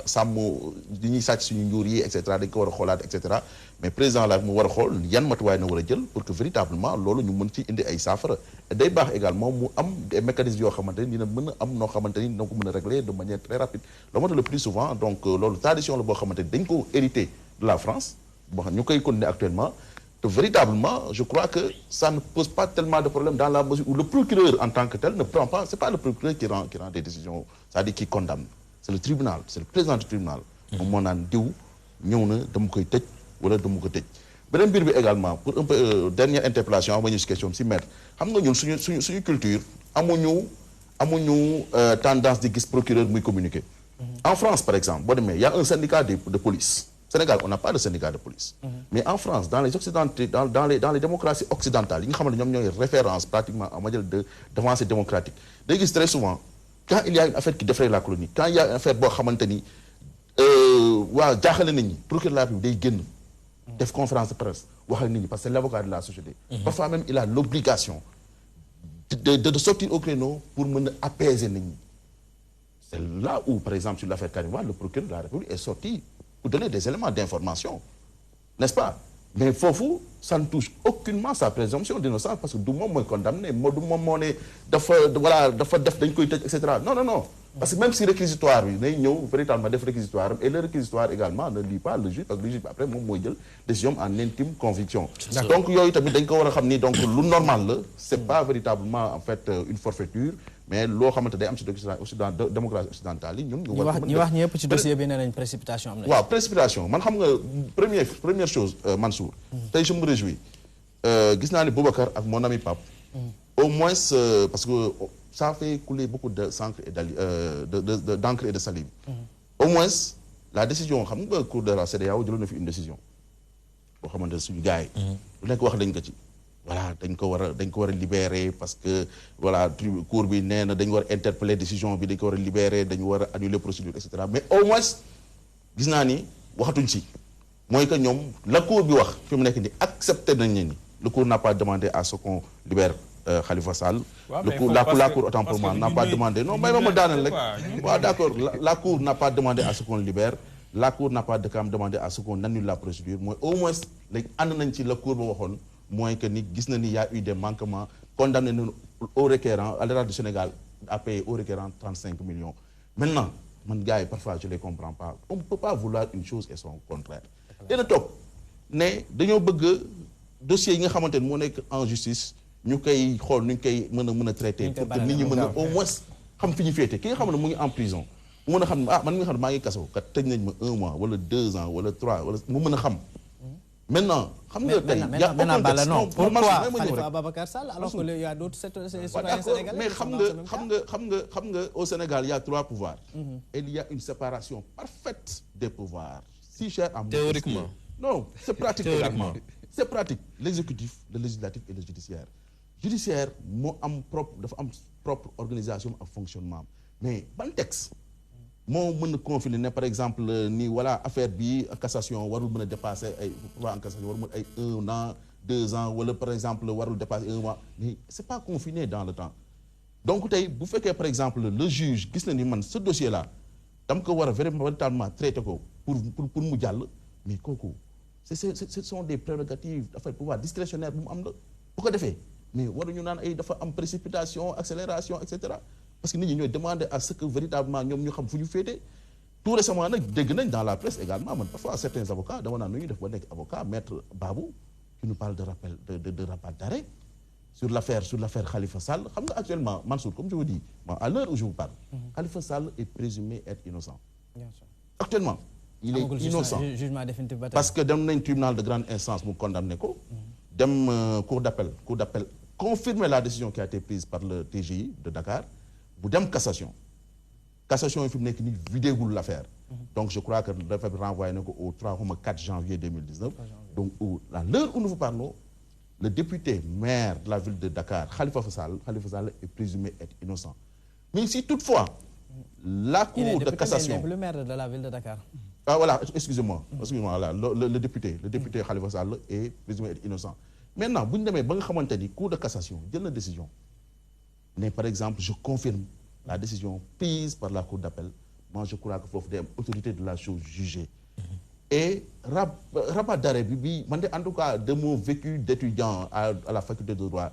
etc., etc. Mais le président de la République, pour que véritablement, nous puissions indi ay safara. Day bax également mu am des mécanismes yo xamanteni dina mëna am no xamanteni donc mëna régler de manière très rapide. Le plus souvent donc lolu tradition la bo xamanteni dañ ko hérité de la France. Bon ñu koy continuer actuellement. Véritablement, je crois que ça ne pose pas tellement de problème dans la mesure où le procureur en tant que tel ne prend pas, c'est pas le procureur qui rend des décisions, c'est-à-dire qui condamne. C'est le tribunal, c'est le président du tribunal. Mon nan diw ñëw na dama koy tëj wala dama ko tëj. Beneen mbir bi également pour un peu dernière interpellation avant ñu ci question si maître xam nga ñun suñu culture amuñu tendance di gis procureur muy communiquer. En France par exemple, boo demee il y a un syndicat de police. Sénégal, on n'a pas de syndicat de police. Mais en France, dans les démocraties occidentales, ils ont une référence pratiquement en matière d'avancée démocratique. Très souvent, quand il y a une affaire qui défraie la colonie, quand il y a une affaire qui procureur de la République des conférences de presse, parce que c'est l'avocat de la société. Parfois même, il a l'obligation de sortir au créneau pour apaiser les gens. C'est là où, par exemple, sur l'affaire Karim Wade, le procureur de la République est sorti pour donner des éléments d'information, n'est-ce pas? Mais Fofou, ça ne touche aucunement sa présomption d'innocence parce que tout le monde est condamné, tout le monde est etc. Non. Parce que même si réquisitoire, véritablement des réquisitoires, et le réquisitoire également ne lit pas le juge, parce que le juge, après, moi, il décision en intime conviction. Donc, le normal, ce n'est pas véritablement en fait une forfaiture, mais lo xamante day am ci démocratie occidentale ñu wax ñepp ci dossier bi nénañ précipitation am na. Waaw précipitation man xam nga première chose Mansour tay je me réjouis gis naa ni Boubacar ak mon ami Pape au moins parce que ça fait couler beaucoup de d'encre et de salive. Au moins la décision xam nga cour de la CEDEAO jël na fi une décision bo xamante suñu gaay lu nek wax dañ ko ci. Voilà, dañ ko wara libérer parce que voilà cour bi néna dañ wara interpeller décision bi dañ ko wara libérer dañ wara annuler procédure etc. Mais au moins gis na ni waxatuñ ci moy que ñom la cour bi wax fi mu nek ni accepter nañ ni le cour n'a pas demandé à ce qu'on libère Khalifa Sall. La cour autant pour moi n'a pas demandé non mais ma daanal rek waaw d'accord la cour n'a pas demandé à ce qu'on libère. La cour n'a pas demandé à ce qu'on annule la procédure moy au moins léegi and nañ ci la cour ba waxone moins que ni gis na ni y a eu des manquements condamné au requérant à l'État du Sénégal à payer au requérant 35 millions. Maintenant, mon gars, parfois je ne les comprends pas. On ne peut pas vouloir une chose et son contraire. Et le top, dañoo bëgg dossier yi nga xamantene mo nek en justice ñu koy xol ñu koy mëna traiter pour que nit ñi mëna au moins xam fi ñu fété ki nga xamne mu ngi en prison mu mëna xam man mi nga xam ma ngi kasso kat tëj nañ ma 1 mois wala 2 ans wala 3 wala mu mëna xam. Maintenant, non. Pourquoi Khalifa Ababacar Sall alors qu'il y a d'autres citoyens sénégalais? Mais au Sénégal, il y a 3 pouvoirs. Et il y a une séparation parfaite des pouvoirs. Si cher à théoriquement. Non, c'est pratique également. C'est pratique. L'exécutif, le législatif et le judiciaire. Judiciaire, dafa am propre organisation et fonctionnement. Mais ban texte moo mën a confiner par exemple ni voilà affaire bi cassation warul mën a dépasser ay pouvoir en cassation warul mën ay 1 an 2 ans wala par exemple warul dépasser 1 mois mais c'est pas confiné dans le temps. Donc tey bu fekkee par exemple le juge gis na ni man ce dossier là dama ko war a véritablement traiter ko pour mu jàll mais kooku ce sont des prérogatives affaire pouvoir discrétionnaire bu mu am la bu ko defee mais waruñu naan ay dafa am précipitation accélération etc. Parce que nous demandons à ce que véritablement nous sachions où nous faisons. Tout récemment, dans la presse également, parfois certains avocats, avocats, maître Babou, qui nous parle de rappel d'arrêt. sur l'affaire Khalifa Sall. Actuellement, Mansour, comme je vous dis, à l'heure où je vous parle, Khalifa Sall est présumé être innocent. Bien sûr. Actuellement, il est innocent. Jugement définitif parce que dans un tribunal de grande instance, nous condamnons dans cour d'appel confirmer la décision qui a été prise par le TGI de Dakar, vous dame cassation. Cassation, il faut vider l'affaire. Donc je crois que le fait renvoyer au 3 ou 4 janvier 2019. Donc à l'heure où nous vous parlons, le député maire de la ville de Dakar, Khalifa Sall est présumé être innocent. Mais si toutefois, la cour de cassation... Il est le maire de la ville de Dakar. Ah voilà, excusez-moi, là, le député Khalifa Sall est présumé être innocent. Maintenant, vous avez la cour de cassation, il y a une décision. Mais par exemple, je confirme la décision prise par la cour d'appel. Moi, je crois qu'il faut faire l'autorité de la chose jugée. Et rabat d'arrêt, en tout cas, de mon vécu d'étudiant à la faculté de droit,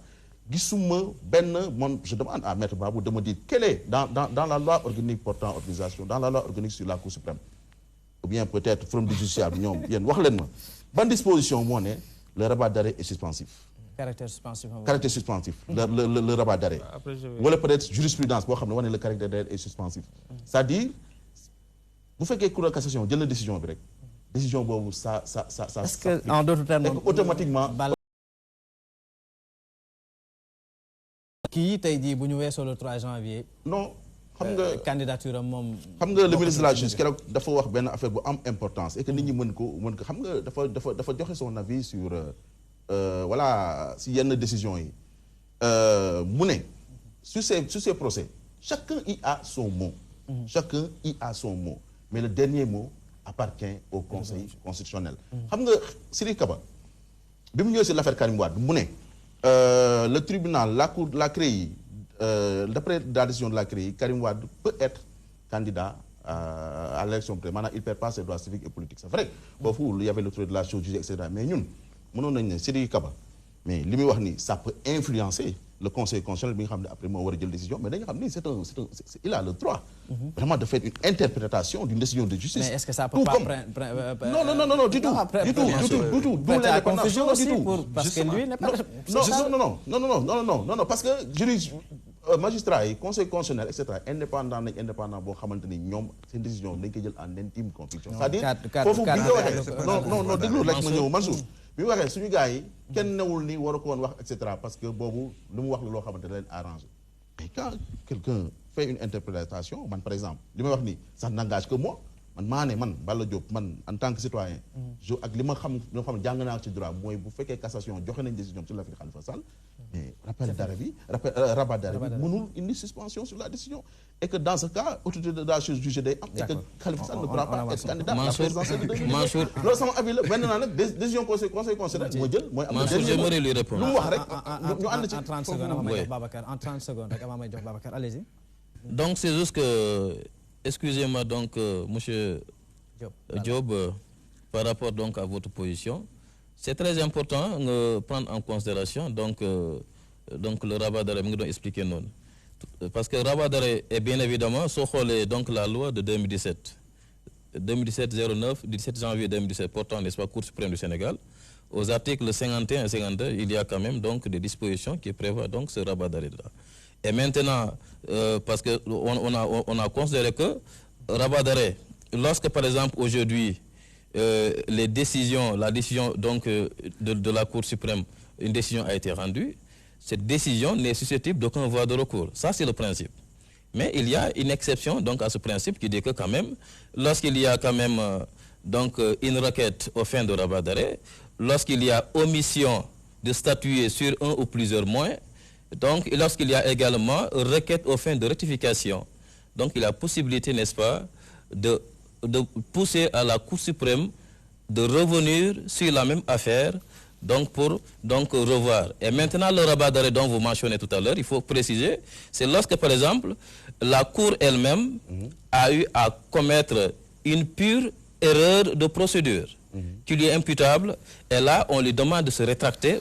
je demande à Maître Babou de me dire quelle est, dans la loi organique portant organisation, dans la loi organique sur la Cour suprême, ou bien peut-être from du justiciable, bonne disposition, le rabat d'arrêt est suspensif. Caractère suspensif. Caractère suspensif, le rabat d'arrêt. Ou peut-être jurisprudence, le caractère d'arrêt est suspensif. C'est-à-dire, vous faites que la Cour de cassation, il y a une décision directe. Décision, ça. Est-ce que, en d'autres termes, automatiquement. Qui t'a dit, vous nous sur le 3 janvier? Non. Candidature le ministre de la Justice dafa wax benn affaire bu am importance et que nit ñi mën ko xam nga dafa joxe son avis sur voilà si yenn décision yi mu ne sur ces procès chacun y a son mot. Chacun y a son mot, mais le dernier mot appartient au Conseil constitutionnel. Xam nga Sidiki Kaba bi mu ñëw ci l'affaire Karim Wade mu ne le tribunal la CREI d'après la décision de la CREI, Karim Wade peut être candidat à l'élection présidentielle. Il ne perd pas ses droits civiques et politiques. C'est vrai. Il y avait le truc de la chose jugée, etc. Mais nous, Sidiki Kaba, mais ça peut influencer le Conseil constitutionnel après moi avoir une décision. Mais il a le droit vraiment de faire une interprétation d'une décision de justice. Mais est-ce que ça peut pas non, du tout. D'où l'indépendance aussi parce que lui n'est pas... Non, parce que juriste, magistrat, conseil constitutionnel, etc., indépendant, c'est une décision en intime conviction. C'est-à-dire, non, Mansour. bi mu waxee suñu gars yi kenn newul ni war ko woon wax et cetera parce que boobu lu mu wax la loo xamante ne leen arrangé mais quand quelqu'un fait une interprétation man par exemple li may wax nii ça n'engage que moi man Balla Diop en tant que citoyen je ak li ma xam ñoo xam ne jàng naa ci droit mooy bu fekkee cassation joxe nañ décision sur l'affaire Khalifa Sall mais rabat d'arrêt bi mënul indi suspension sur la décision et que dans ce cas autorité de la chose jugée day am et que Khalifa Sall ne pourra pas être candidat à la présidentielle de 2019 loolu sama avis la maintenant nag décision conseil constitutionnel moo jël mooy am j'aimerais lui répondre lu mu wax rek ñu ànd ci en 30 secondes avant may jox Babacar en 30 secondes rek avant may jox Babacar allez-y. Donc c'est juste que excusez-moi donc monsieur Diop par rapport donc à votre position c'est très important de prendre en considération donc le rabat d'arrêt mi ngi doon expliquer noonu parce que rabat d'arrêt est bien évidemment soo xoolee donc la loi de 2017 09 17 janvier 2017 portant n'est-ce pas Cour suprême du Sénégal aux articles 51 et 52 il y a quand même donc des dispositions qui prévoient donc ce rabat d'arrêt là. Et maintenant parce que on a considéré que rabat d'arrêt lorsque par exemple aujourd'hui la décision donc de la Cour suprême une décision a été rendue, cette décision n'est susceptible d'aucun voie de recours. Ça c'est le principe. Mais il y a une exception donc à ce principe qui dit que quand même lorsqu'il y a quand même donc une requête aux fins de rabat d'arrêt, lorsqu'il y a omission de statuer sur un ou plusieurs moyens, donc lorsqu'il y a également requête aux fins de rectification, donc il y a possibilité, n'est-ce pas, de pousser à la Cour suprême de revenir sur la même affaire donc pour revoir. Et maintenant le rabat d'arrêt dont vous mentionnez tout à l'heure, il faut préciser, c'est lorsque par exemple la Cour elle-même a eu à commettre une pure erreur de procédure qui lui est imputable et là on lui demande de se rétracter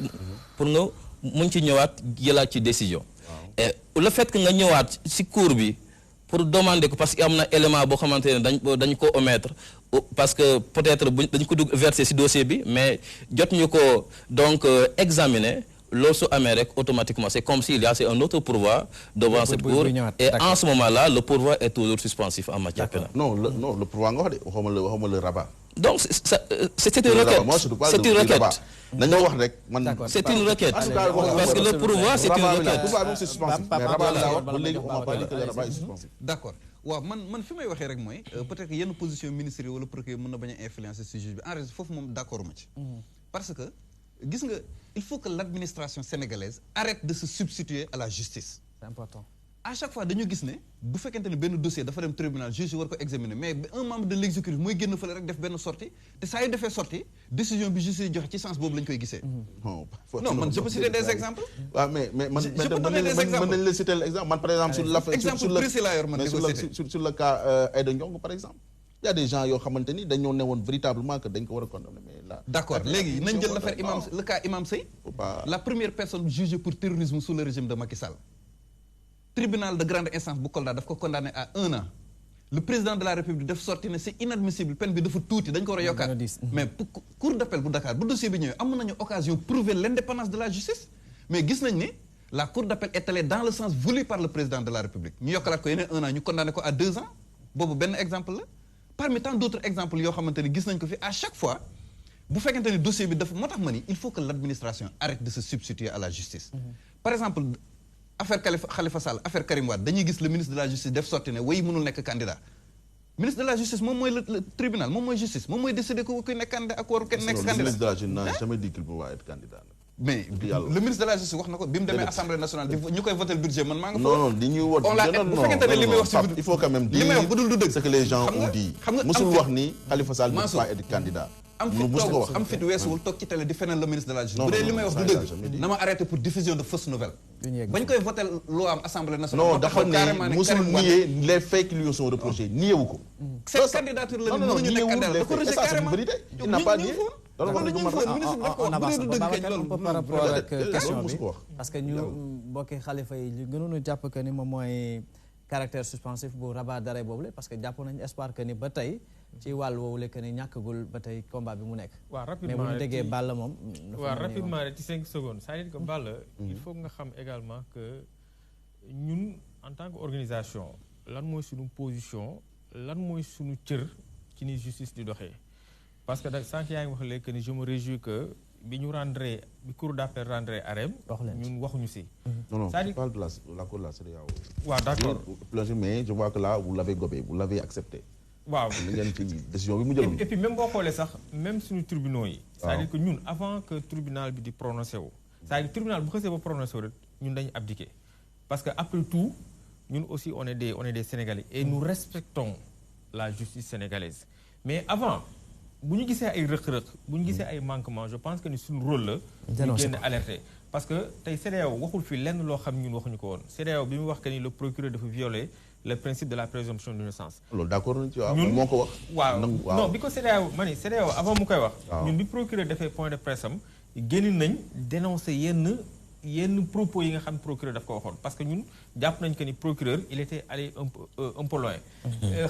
pour nga mun ci ñëwaat jëlaat ci décision. Et le fait que nga ñëwaat ci cour bi pour demander ko parce que am na élément boo xamante ne dañ ko omettre parce que peut-être dañ ko dugg verser ci dossier bi mais jot ñu ko donc examiner loolu su amee rek automatiquement c'est comme s'il y a c'est un autre pourvoi devant cette cour et en ce moment-là le pourvoi est toujours suspensif en matière pénale. Non le pourvoi nga wax de waxuma le rabat. Donc c'est une requête. C'est une requête. Dañoo wax rek man. C'est une requête. Parce que le pourvoi c'est une requête. Pourvoi même c'est suspensif. Mais rabat laa wax ba léegi on m'a pas dit que le rabat est suspensif. D'accord waaw man fi may waxee rek mooy peut-être que yenn position ministère wala procureur mën na bañ a influencer ce juge bi en réalité foofu moom d'accord ma ci. Parce que gis nga il faut que l'administration sénégalaise arrête de se substituer à la justice. C'est important. À chaque fois dañu gis ne bu fekkente ne benn dossier dafa dem tribunal juge war ko examiner mais un membre de l'exécutif mooy génn fële rek def benn sortie te saa yu defee sortie décision bi justice joxe ci sens boobu lañ koy gisee. non man je peux citer des exemples. waaw mais man mën nañ la citer l'exemple man par exemple sur l'affaire sur le cas Aïda Ndiongue par exemple. Il y a des gens yoo xamante ni dañoo newoon véritablement que dañ ko war a condamner mais là. D'accord léegi nañ jël l'affaire le cas Imam Seye. La première personne jugée pour terrorisme sous le régime de Macky Sall. Tribunal de grande instance bu Kolda daf ko condamné à 1 an. Le président de la République daf sorti ne c'est inadmissible peine bi dafa tuuti dañ ko war a yokkaat. Mais cour d'appel bu Dakar bu dossier bi ñëwee am nañu occasion prouver l'indépendance de la justice mais gis nañ ne la cour d'appel est allée dans le sens voulu par le président de la République ñu yokkalaat ko yeneen 1 an ñu condamné ko à 2 ans boobu benn exemple la. Parmi tant d'autres exemples yoo xamante ni gis nañ ko fi à chaque fois bu fekkente ni dossier bi dafa moo tax ma ni il faut que l'administration arrête de se substituer à la justice. Par exemple affaire Khalifa Sall affaire Karim Wade dañuy gis le ministre de la justice def sorti ne way mënul nekk candidat ministre de la justice moom mooy le tribunal moom mooy justice moom mooy décider ko kuy nekk candidat ak waru kenn nekk candidat. Le ministre de la justice n'a jamais dit qu'il pouvait être candidat. Mais le ministre de la justice wax na ko bi mu demee assemblée nationale ñu koy voter le budget man maa nga. Non di ñuy wot bu fekkente ne li may wax ci il faut quand même dire li may wax bu dul du dëgg ce que les gens ont dit. musul wax ni Khalifa Sall ne peut pas être candidat. am fit weesuwul toog ci télé di feneen le ministre de la justice bu dee li may wax du dëgg na ma arrêté pour diffusion de fausses nouvelles bañ koy voter loi am assemblée nationale non dafa ne musul nier les faits qui lui sont reprochés niewu ko cette candidature la ni mënuñu nekk candidat da ko rejeté carrément il n'a pas nié par rapport ak question bi parce que ñu bokki xalifa yi li gënoon a jàpp que ni moom mooy caractère suspensif bu rabat d'arrêt boobu la parce que jàpp nañu espoir que ni ba tey ci wàllu woowu la que ni ñàkkagul ba tey combat bi mu nekk. waaw rapidement mais bu ñu déggee Balla moom. waaw rapidement rek ci 5 secondes c'est-à-dire que Balla. il faut nga xam également que ñun en tant que organisation lan mooy suñu position lan mooy suñu cër ci ni justice di doxee. parce que nag sànq yaa ngi wax léegi que ni je me réjouis que bi ñu rendre bi cour d'appel rendre arrêt ñun waxuñu si. non je parle de la cour de la CEDEAO. waaw d'accord mais je vois que là vous l'avez gobé vous l'avez accepté. waaw li ngeen ci décision bi mu jëloon. et puis même boo xoolee sax même suñu tribunaux yi. c'est-à-dire que ñun avant que tribunal bi di prononcé wu. c'est-à-dire que tribunal bu xasee ba prononcé wu rek ñun dañu abdiquer parce que après tout ñun aussi on est des Sénégalais et nous respectons la justice sénégalaise mais avant. bu ñu gisee ay rëq-rëq bu ñu gisee ay manquements je pense que ni suñu rôle la. ñu génn alerter parce que tey CEDEAO waxul fi lenn loo xam ñun waxuñu ko woon CEDEAO bi mu wax que ni le procureur dafa violer le principe de la présomption d'innocence. loolu d'accord nañu ci waaw moo ko wax. waaw non bi ko CEDEAO ma ni CEDEAO avant mu koy wax. ñun bi procureur defee point de presse am génn nañ dénoncer yenn propos yi nga xam procureur daf ko waxoon parce que ñun jàpp nañ que ni procureur il était allé un peu loin.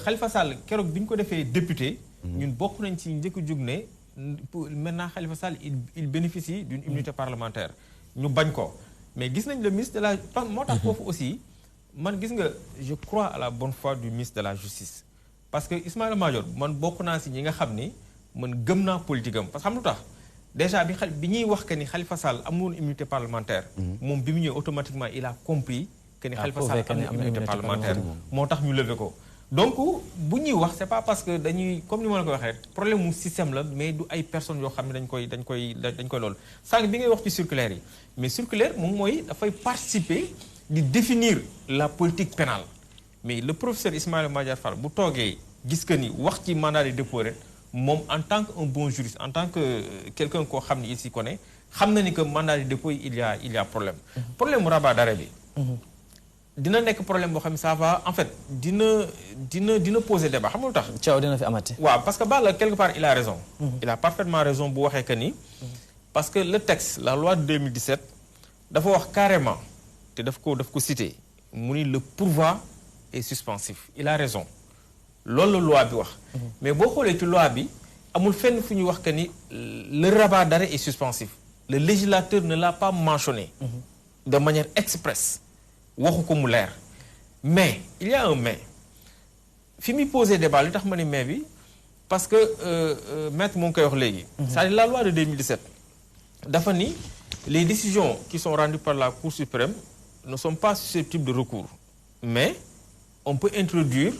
Khalifa Sall keroog bi ñu ko defee député. ñun bokk nañ ci njëkk a jug ne maintenant Khalifa Sall il bénéficie d'une immunité parlementaire ñu bañ ko mais gis nañ le ministre de la moo tax foofu aussi man gis nga je crois à la bonne foi du ministre de la justice parce que Ismaïla Madior man bokk naa si ñi nga xam ni man gëm naa politique am parce que xam lu tax déjà bi ñuy wax que ni Khalifa Sall amul immunité parlementaire moom bi mu ñëw automatiquement il a compris que ni Khalifa Sall am na immunité parlementaire moo tax ñu lever ko donc bu ñuy wax c'est pas parce que dañuy comme ni ma la ko waxee rek problème mu système la mais du ay personnes yoo xam ne dañ koy loolu sànq bi ngay wax ci circulaire yi mais circulaire moom mooy dafay participer di définir la politique pénale mais le professeur Ismaïla Madior Fall bu toogee gis que ni wax ci mandat de dépôt rek moom en tant que un bon juriste en tant que quelqu'un koo xam ne il s'y connaît xam na ni que mandat de dépôt il y a problème mu rabat d'arrêt bi dina nekk problème boo xam ne ça va en fait dina poser débat xam nga lu tax. caaw dina fi amati. waaw parce que Balla quelque part il a raison. il a parfaitement raison bu waxee que ni. parce que le texte la loi de 2017 dafa wax carrément te daf ko citer mu ni le pourvoi est suspensif il a raison loolu la loi bi wax. mais boo xoolee ci loi bi amul fenn fu ñu wax que ni le rabat d'arrêt est suspensif le législateur ne l'a pas mentionné de manière expresse waxu ko mu leer mais il y a un mais fi muy posé débat li tax ma ni mais bi parce que maître mu ngi koy wax léegi c'est-à-dire la loi de 2017 dafa ni les décisions qui sont rendues par la Cour suprême ne sont pas susceptibles de recours mais on peut introduire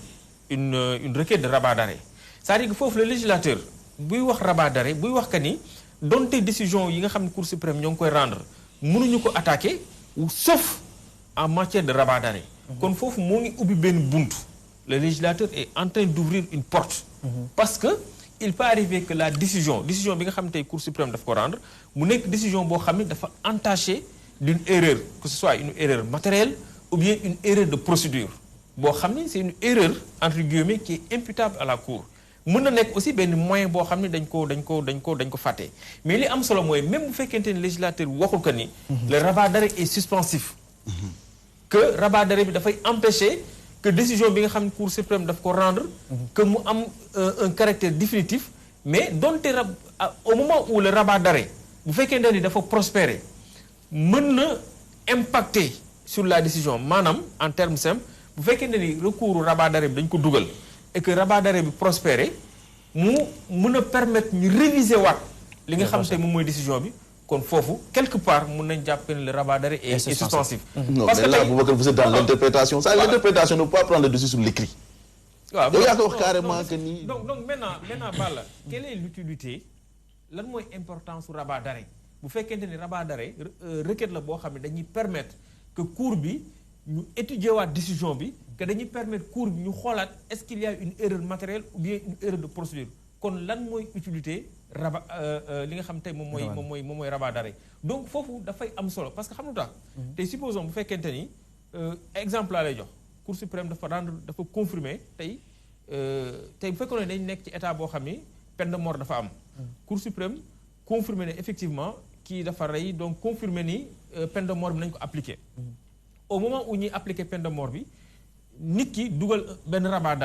une requête de rabat d'arrêt c'est-à-dire que foofu le législateur buy wax rabat d'arrêt buy wax que ni donte décision yi nga xam ne Cour suprême ñoo ngi koy rendre mënuñu ko attaquer sauf en matière de rabat d'arrêt kon foofu moo ngi ubbi benn buntu le législateur est en train d'ouvrir une porte parce que il peut arriver que la décision bi nga xam ne tey Cour suprême daf ko rendre mu nekk décision boo xam ne dafa entachée d'une erreur que ce soit une erreur matérielle ou bien une erreur de procédure boo xam ne c'est une erreur entre guillemets qui est imputable à la Cour mën na nekk aussi benn moyen boo xam ne dañ ko fàtte mais li am solo mooy même bu fekkente ne législateur waxul que ni le rabat d'arrêt est suspensif que rabat d'arrêt bi dafay empêcher que décision bi nga xam ne Cour suprême daf ko rendre que mu am un caractère définitif mais donte au moment où le rabat d'arrêt bu fekkente ni dafa prospérer mën na impacter sur la décision maanaam en termes simples bu fekkente ni recours rabat d'arrêt bi dañ ko dugal et que rabat d'arrêt bi prospérer mu mën a permettre ñu réviser waat li nga xam te moom mooy décision bi kon foofu quelque part mën nañ jàpp ne le rabat d'arrêt est suspensif. Non, parce mais que là Boubacar vous êtes dans l'interprétation. Ça l'interprétation ne peut pas prendre le dessus sur l'écrit. waaw yow yaa ko wax carrément que ni. donc maintenant Balla quelle est l'utilité lan mooy importance su rabat d'arrêt bu fekkente ni rabat d'arrêt requête la boo xam ne dañuy permettre que cour bi ñu étudier waat décision bi que dañuy permettre cour bi ñu xoolaat est-ce qu'il y a une erreur matérielle ou bien une erreur de procédure kon lan mooy utilité rabat li nga xam tey moom mooy rabat d'arrêt donc foofu dafay am solo parce que xam lu tax tey supposons bu fekkente ni exemple laa lay jox Cour suprême dafa confirmer tey bu fekkoon ne dañ nekk ci état boo xam ni peine de mort dafa am Cour suprême confirmer ne effectivement kii dafa rey donc confirmer ni peine de mort bi nañ ko appliquer au moment où ñuy appliquer peine de mort bi nit ki dugal benn rabat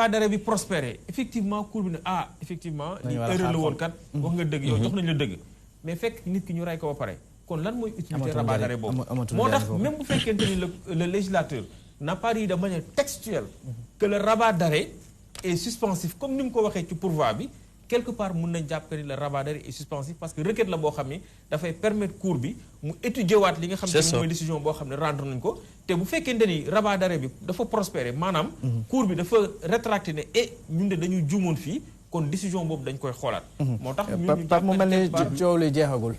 d'arrêt bi prospéré effectivement cour bi ne effectivement li erreur la woon kat wax nga dëgg yow jox nañu la dëgg mais fekk nit ki ñu rey ko ba pare kon lan mooy utilité rabat d'arrêt boobu moo tax même bu fekkente ni le législateur n'a pas dit de manière textuelle que le rabat d'arrêt est suspensif comme ni mu ko waxee ci pourvoi bi quelque part mën nañ jàpp ni le rabat d'arrêt est suspensif parce que requête la boo xam ni dafay permettre cour bi mu étudier waat li nga xam ne mooy décision boo xam ne rendre nañ ko te bu fekkente ni rabat d'arrêt bi dafa prospérer maanaam cour bi dafa rétracter ne ñun de dañu juumoon fii kon décision boobu dañ koy xoolaat moo tax Pape mu mel ne coow li jeexagul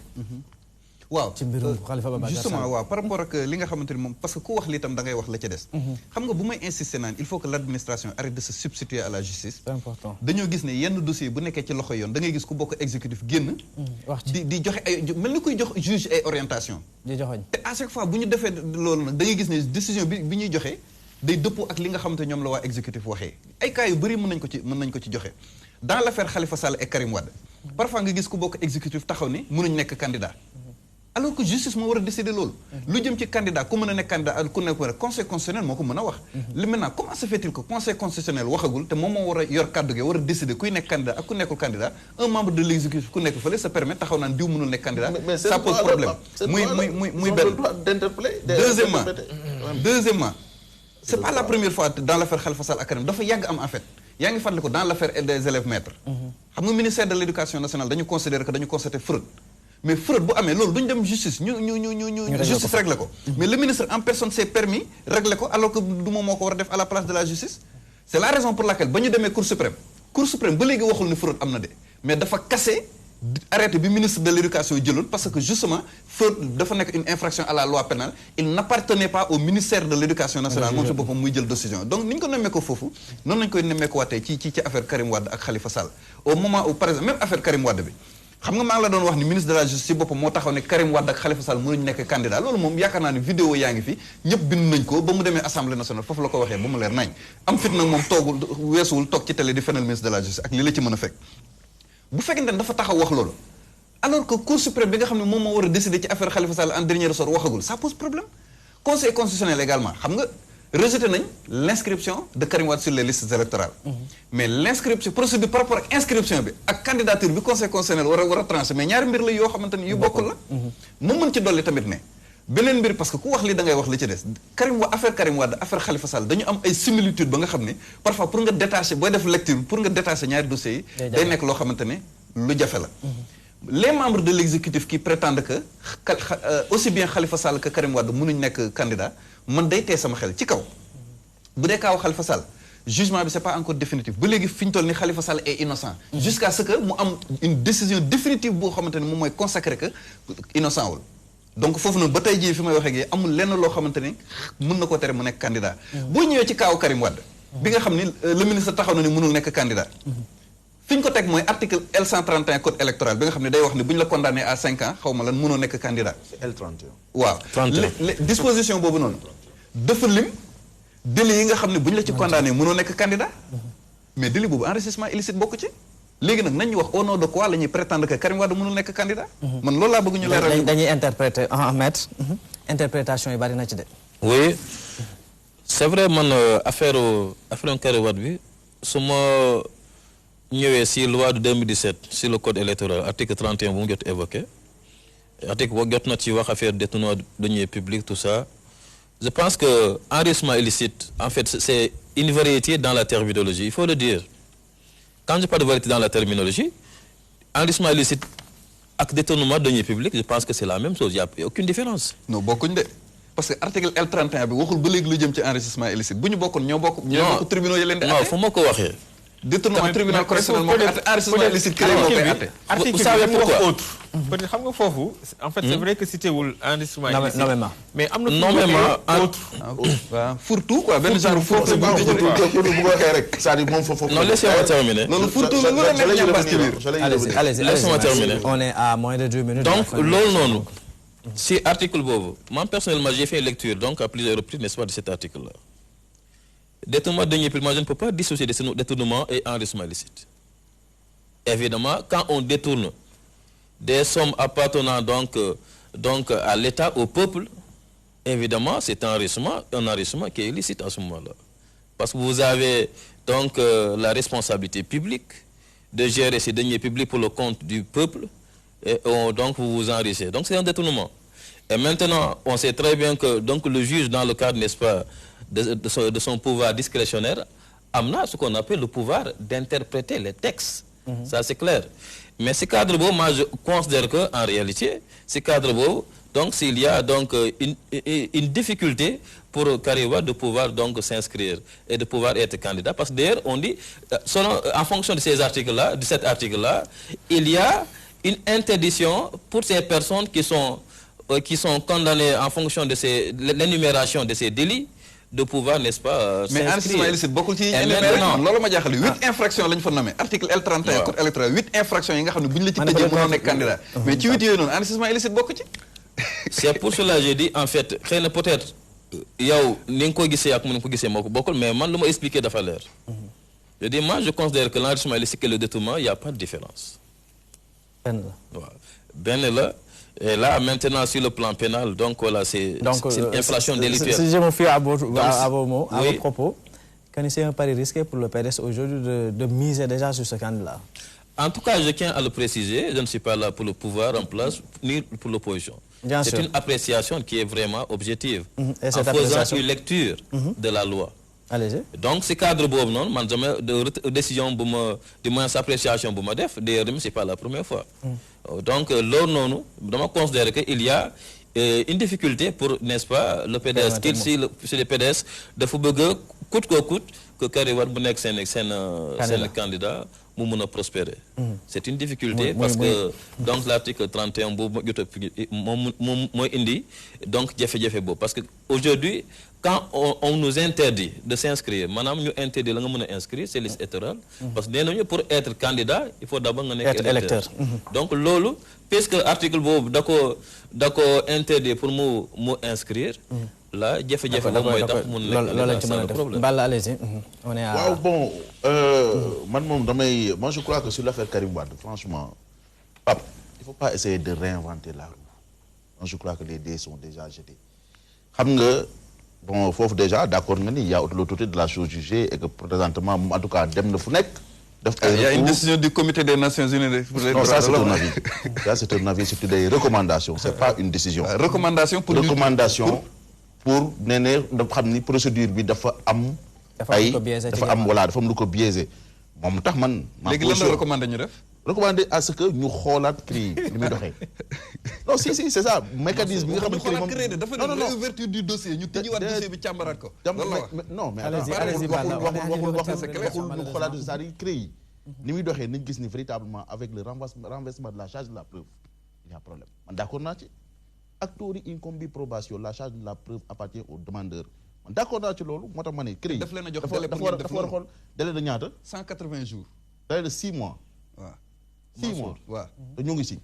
waaw ci mbirum Khalifa Babacar justement waaw par rapport ak li nga xamante ni moom parce que ku wax li itam da ngay wax la ca des xam nga bu may insister naan il faut que l'administration arrête de se substituer à la justice c'est important dañoo gis ne yenn dossier bu nekkee ci loxo yoon da ngay gis ku bokk exécutif génn di joxe ay mel ni kuy jox juge ay orientation di joxoñ te à chaque fois bu ñu defee loolu nag da ngay gis ne décision bi ñuy joxe day dëppoo ak li nga xamante ñoom la waa exécutif waxee ay cas yu bëri mën nañ ko ci joxe dans l'affaire Khalifa Sall et Karim Wade parfois nga gis ku bokk exécutif taxaw ni mënuñ nekk candidat alors que justice moo war a décider loolu lu jëm ci candidat ku mën a nekk candidat ak ku nekk conseil constitutionnel moo ko mën a wax li maintenant comment se fait-il que conseil constitutionnel waxagul te moom moo war a yor kàddu gi war a décider kuy nekk candidat ak ku nekkul candidat un membre de l'exécutif ku nekk fële ça permet taxaw naan diw mënul nekk candidat ça pose problème muy benn deuxièmement c'est pas la première fois dans l'affaire Khalifa Sall ak Karim dafa yàgg am en fait yaa ngi fàttali ko dans l'affaire des élèves maîtres xam nga ministère de l'éducation nationale dañu considérer que dañu constater fraude mais fraude bu amee loolu duñu dem justice ñu justice régler ko mais le ministre en personne s'est permis régler ko alors que du moom moo ko war a def à la place de la justice c'est la raison pour laquelle ba ñu demee Cour suprême ba léegi waxul ni fraude am na de mais dafa casser arrêté bi ministre de l'éducation jëloon parce que justement fraude dafa nekk une infraction à la loi pénale il n'appartenait pas au ministère de l'éducation nationale moom ci boppam muy jël décision donc ni ñu ko nemmee ko foofu noonu lañu koy nemmee ko waatee ci affaire Karim Wade ak Khalifa Sall au moment où par exemple même affaire Karim Wade bi xam nga maa ngi la doon wax ni ministre de la justice ci boppam moo taxaw ne Karim Wade ak Khalifa Sall mënuñu nekk candidat loolu moom yaakaar naa ne vidéo yaa ngi fi ñëpp bind nañ ko ba mu demee assemblée nationale foofu la ko waxee ba mu leer nañ am fit nag moom weesuwul toog ci télé di fenal ministre de la justice ak li la ci mën a fekk bu fekkente ne dafa taxaw wax loolu alors que cour suprême bi nga xam ne moom moo war a décider ci affaire Khalifa Sall en dernier ressort waxagul ça pose problème conseil constitutionnel également xam nga rejeté nañ l'inscription de Karim Wade sur les listes électorales. Mais l'inscription procédure par rapport ak inscription bi ak candidature bi conseil constitutionnel war a tranché mais ñaari mbir la yoo xamante ni yu bokkul la. mu mën ci dolli tamit ne beneen mbir parce que ku wax li da ngay wax li ci des affaire Karim Wade affaire Khalifa Sall dañu am ay similitudes ba nga xam ne parfois pour nga détacher booy def lecture pour nga détacher ñaari dossiers yi. day nekk loo xamante ne lu jafe la. Les membres de l'exécutif qui prétendent que aussi bien Khalifa Sall que Karim Wade mënuñ nekk candidat man day tee sama xel ci kaw bu dee kaaw Khalifa Sall jugement bi c'est pas encore définitif ba léegi fi ñu toll ni Khalifa Sall est innocent jusqu'à ce que mu am une décision définitive boo xamante ne moom mooy consacrer que innocent wul donc foofu noonu ba tey jii fi may waxee gi amul lenn loo xamante ne mën na koo tere mu nekk candidat boo ñëwee ci kaaw Karim Wade bi nga xam ni le ministre taxaw na ni mënul nekk candidat fi ñu ko teg mooy article L131 code électoral bi nga xam ne day wax ne bu ñu la condamné à 5 ans xaw ma lan mënoo nekk candidat. L31. waaw disposition boobu noonu dafa lim délit yi nga xam ne bu ñu la ci condamné mënoo nekk candidat mais délit boobu enrichissement illicite bokk ci. léegi nag nañu wax au nom de quoi la ñuy prétendre que Karim Wade mënul nekk candidat. man loolu laa bëgg ñu leeral. dañuy interpréter maître interprétation yi bari na ci de. oui c'est vrai man affaire Karim Wade bi su ma ñëwee si loi de 2017 sur le code électoral article 31 bu mu jot évoqué article boo jot na ci wax affaire détournement de deniers publics tout ça je pense que enrichissement illicite en fait c'est une variété dans la terminologie il faut le dire quand je parle de variété dans la terminologie enrichissement illicite ak détournement de deniers publics je pense que c'est la même chose il y a aucune différence. non bokkuñ de parce que article L31 bi waxul ba léegi lu jëm ci enrichissement illicite bu ñu bokkoon ñoo bokk tribunaux yi leen di. non fu ma ko waxee. détournement tribunal correctionnel moo koy atte enrichissement illicite créé moo koy atte. article bi mu wax autre. peut-être xam nga foofu. en fait c'est vrai que cité wul enrichissement illicite. nommément mais am na nommément autre. waaw fourre-tout quoi benn genre fourre-tout bu ko waxee rek c'est-à-dire moom foofu. non laissez-moi terminer. loolu fourre-tout la lu la nekk ñambaas ci biir. allez-y laissez-moi terminer. on est à moins de 2 minutes. donc loolu noonu si article boobu man personnellement j'ai fait lecture donc à plusieurs reprises n'est-ce pas de cet article-là. Détournement de deniers publics, moi je ne peux pas dissocier de détournement et enrichissement illicite. Évidemment, quand on détourne des sommes appartenant donc à l'État, au peuple, évidemment, c'est un enrichissement qui est illicite à ce moment-là. Parce que vous avez donc la responsabilité publique de gérer ces deniers publics pour le compte du peuple, et donc vous vous enrichissez. Donc c'est un détournement. Et maintenant, on sait très bien que donc, le juge, dans le cadre, n'est-ce pas, de son pouvoir discrétionnaire, amena ce qu'on appelle le pouvoir d'interpréter les textes. Ça, c'est clair. Mais ce cadre beau, moi, je considère qu'en réalité, ce cadre beau, donc s'il y a donc une difficulté pour Karim Wade de pouvoir donc s'inscrire et de pouvoir être candidat, parce que d'ailleurs, on dit, en fonction de ces articles-là, de cet article-là, il y a une interdiction pour ces personnes qui sont condamnées en fonction de l'énumération de ces délits, de pouvoir, n'est-ce pas, mais enrichissement illicite bokkul ci énumération loolu ma jaaxal 8 infractions lañ fa nommé article L31 code électoral 8 infractions yi nga xam ne bu ñu la ci tëjee mënoo nekk candidat mais ci 8 yooyu noonu enrichissement illicite bokk ci. c'est pour cela j'ai dit en fait xëy na peut-être yow ni nga ko gisee ak mu ko gisee moo ko bokkul mais man lu ma expliqué dafa leer. je dis moi je considère que l'enrichissement illicite et le détournement il y a pas de différence. benn la waaw benn la. Et là, maintenant, sur le plan pénal, donc voilà, c'est une infraction délictuelle. Si je me fie à vos mots, à vos propos, c'est un pari risqué pour le PDS aujourd'hui de miser déjà sur ce candidat. En tout cas, je tiens à le préciser, je ne suis pas là pour le pouvoir en place, ni pour l'opposition. C'est une appréciation qui est vraiment objective, et en faisant une lecture de la loi. Allez-y. Donc, ce cadre bob non, man jamais de décision de moins appréciation pour ma def, d'ailleurs, c'est pas la première fois. Donc, là, non, je considère qu'il y a une difficulté pour, n'est-ce pas, le PDS, si le PDS, de faire coûte que coûte, que Karim Wade c'est un candidat, pour prospérer. C'est une difficulté parce que donc l'article 31 donc parce que aujourd'hui quand on nous interdit de s'inscrire madame nous interdit la nga inscrire c'est liste électorale parce que pour être candidat il faut d'abord être électeur. Donc lolu puisque article bobu d'accord interdit pour mu inscrire là jafe-jafe boobu mooy tax mun nekk problème. Balla, allez-y. On est à... waaw bon moi je crois que sur l'affaire Karim Wade franchement Pape, il faut pas essayer de réinventer la roue. Moi je crois que les dés sont déjà jetés. Xam nga bon foofu déjà d'accord nga ni il y a l'autorité de la chose jugée et que présentement en tout cas dem na fu nekk. Il y a une décision du comité des Nations Unies pour les droits de l'homme. Non, ça c'est un avis. Ça c'est un avis, c'est des recommandations, c'est pas une décision. Recommandation pour nee ne dafa xam ni procédure bi dafa am. dafa am voilà dafa am lu ko biaisé. moom tax man. léegi lan la recommandé ñu def. recommandé à ce que ñu xoolaat CREI li muy doxee. non si c'est ça mécanisme bi nga xamante ne moom dafa ne réouverture du dossier ñu tëjiwaat dossier bi càmbaraat ko. non mais allez-y waxul lu xoolaat c'est-à-dire CREI ni muy doxee nañ gis ni véritablement avec le renversement de la charge de la preuve il y a problème man d'accord naa ci. actori incombi probation la charge de la preuve appartient au demandeur man d'accord naa ci loolu moo tax ma ne CREI daf leen a jox dafa war a xool délai de ñaata 180 jours délai de 6 mois waaw 6 mois waaw te ñu ngi si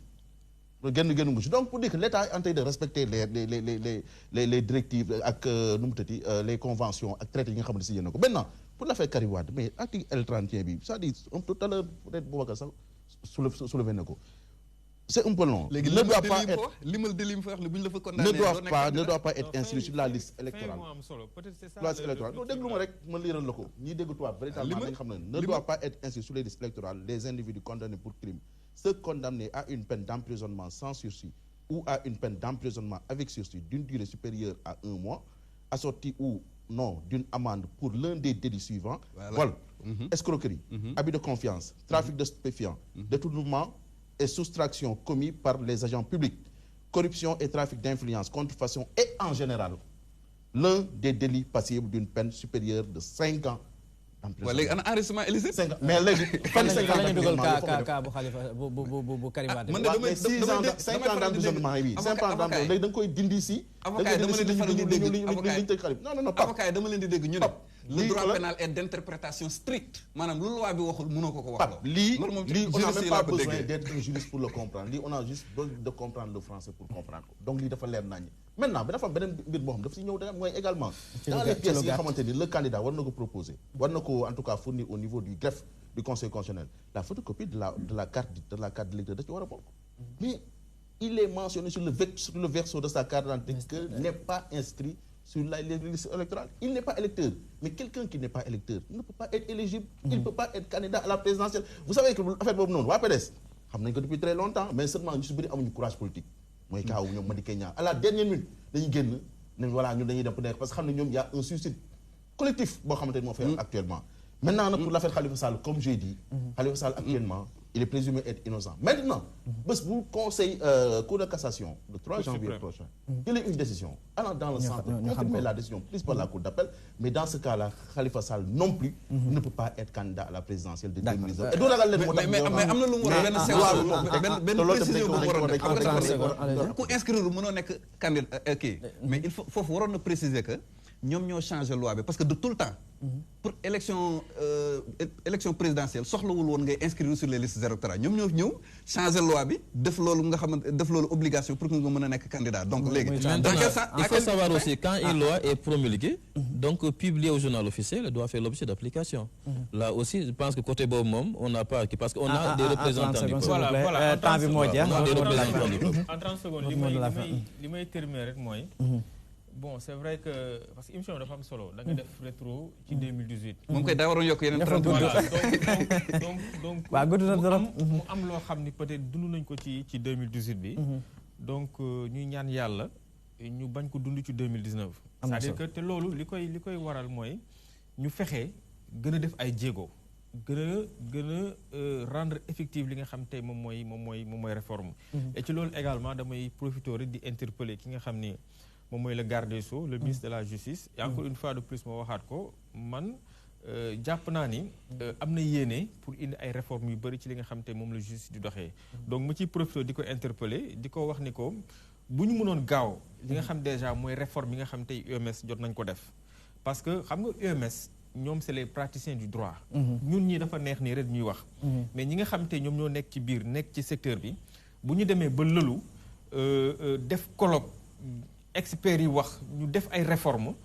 génn ngi si donc pour dire que l'État est en train de respecter les directives ak nu mu tëddi les conventions ak traités yi nga xam ne si yéen ko maintenant pour l'affaire Karim Wade mais article L31 bi c'est-à-dire tout à l'heure peut-être Boubacar sax soulevé na ko c'est un peu long. léegi ne doit pas être limal délit mu fa wax bu ñu la fa condamné ne doit pas être inscrit sur la liste électorale. liste électorale non déglu ma rek ma liiral la ko ñiy dégg tubaab véritablement dañu xam ne doit pas être inscrit sur les listes électorales les individus condamnés pour crime ceux condamnés à une peine d'emprisonnement sans sursis ou à une peine d'emprisonnement avec sursis d'une durée supérieure à 1 mois assortie ou non d'une amende pour l'un des délits suivants. Vol, escroquerie, abus de confiance, trafic de stupéfiants, détournement et soustraction commis par les agents publics, corruption et trafic d'influence, contrefaçon et en général l'un des délits passibles d'une peine supérieure de 5 ans d'emprisonnement. léegi ana enregistrement illicite. 5 ans mais léegi fan 5 ans d'emprisonnement ka bu Khalifa bu Karim Wade. man de 5 ans d'emprisonnement yi 5 ans d'emprisonnement léegi da nga koy dindi si. avocat yi dama leen di faral di dégg non avocat yi dama leen di dégg ñu ne. le droit pénal est d'interprétation stricte maanaam lu loi bi waxul mënoo ko wax. lii on n'a même pas besoin d'être un juriste pour le comprendre lii on a juste besoin de comprendre le français pour comprendre ko donc lii dafa leer nañu maintenant dafa am beneen mbir boo xam dafa si ñëw da mooy également dans les pièces yi nga xamante ni le candidat war na ko proposer war na ko en tout cas fournir au niveau du greffe du conseil constitutionnel la photocopie de la carte d'électeur da ci war a bokk mais il est mentionné sur le verso de sa carte d'identité que n'est pas inscrit sur les listes électorales. Il n'est pas électeur. Mais quelqu'un qui n'est pas électeur ne peut pas être éligible. Il ne peut pas être candidat à la présidentielle. Vous savez que l'affaire Bob non, PDS, xam nañ ko depuis très longtemps, mais seulement ñu si bëri amuñu courage politique. mooy cas wu ñoom Madické Niang à la dernière minute dañuy génn ne voilà ñun dañuy dem pour nekk parce que xam ne ñoom y a un suicide collectif boo xamante ni moo fay actuellement. Maintenant nag pour l'affaire Khalifa Sall comme j'ai dit, Khalifa Sall actuellement il est présumé être innocent. Maintenant, bés bu conseil cour de cassation le 3 janvier prochain, il y a une décision allant dans le sens de confirmer la décision prise par la cour d'appel, mais dans ce cas-là, Khalifa Sall non plus ne peut pas être candidat à la présidentielle de 2019. Et mais am na lu mu war benn précision bu waroon def ku inscrire mënoo nekk candidat kii mais il faut foofu waroon na préciser que ñoom ñoo changé loi bi parce que de tout le temps pour élection présidentielle soxlawul woon ngay inscrire sur les listes électorales ñoom ñoo ñëw changé loi bi def loolu nga xamante def loolu obligation pour que nga mën a nekk candidat donc léegi il faut savoir aussi quand une loi est promulguée donc publiée au journal officiel elle doit faire l'objet d'application là aussi je pense que côté boobu moom on n'a pas parce que on a des représentants du peuple voilà temps bi moo jeex on a des représentants du peuple en 30 secondes li may terminer rek mooy bon c'est vrai que parce que émission dafa am solo da nga def rétro ci 2018. moom koy daa waroon yokk yeneen 30 donc waaw gudd na trop mu am loo xam ni peut-être dund nañ ko ci 2018 bi. donc ñuy ñaan yàlla ñu bañ ko dund ci 2019. c'est-à-dire que te loolu li koy waral mooy ñu fexe gën a def ay jéego gën a rendre effective li nga xam tey moom mooy réforme. et ci loolu également damay profiter rek di interpeller ki nga xam ni. moom mooy le garde des Sceaux le ministre de la justice et encore une fois de plus ma waxaat ko man jàpp naa ni am na yéene pour indi ay réformes yu bëri ci li nga xam te moom la justice di doxee donc ma ciy profité di ko interpeller di ko wax ni ko bu ñu mënoon gaaw li nga xam déjà mooy réforme yi nga xam tey UMS jot nañ ko def parce que xam nga UMS ñoom c'est les praticiens du droit ñun ñi dafa neex nii rek ñuy wax mais ñi nga xam te ñoom ñoo nekk ci biir nekk ci secteur bi bu ñu demee ba lëlu def colloque experts yi wax ñu def ay réformes.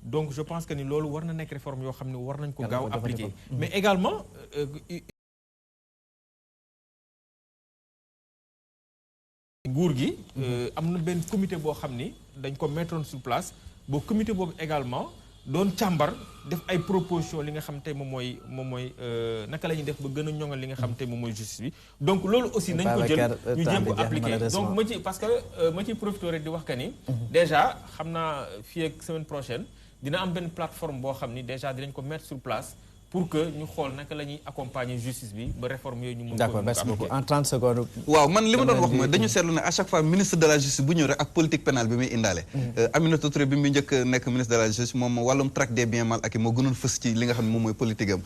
donc je pense que ni loolu war na nekk réforme yoo xam ne war nañ ko gaaw appliquer mais également nguur gi am na benn comité boo xam ni dañ ko mettre sur place ba comité boobu également doon càmbar def ay proposition li nga xam te moom mooy naka la ñuy def ba gën a ñoŋal li nga xam te moom mooy justice bi donc loolu aussi nañ ko jël ñu jéem ko appliquer donc parce que ma ciy profité rek di wax que ni déjà xam naa fii ak semaine prochaine dina am benn plateforme boo xam ni déjà dinañ ko mettre sur place pour que ñu xool naka la ñuy accompagner justice bi ba réforme yooyu ñu mën ko. D'accord, merci beaucoup. En 30 secondes. waaw man li ma doon wax mooy dañu seetlu ne à chaque fois ministre de la justice bu ñëw rek ak politique pénale bi muy indaale. Aminata Touré bi muy njëkk nekk ministre de la justice moom wàllum traque des biens mal acquis moo gënoon fës ci li nga xam ne moom mooy politique am.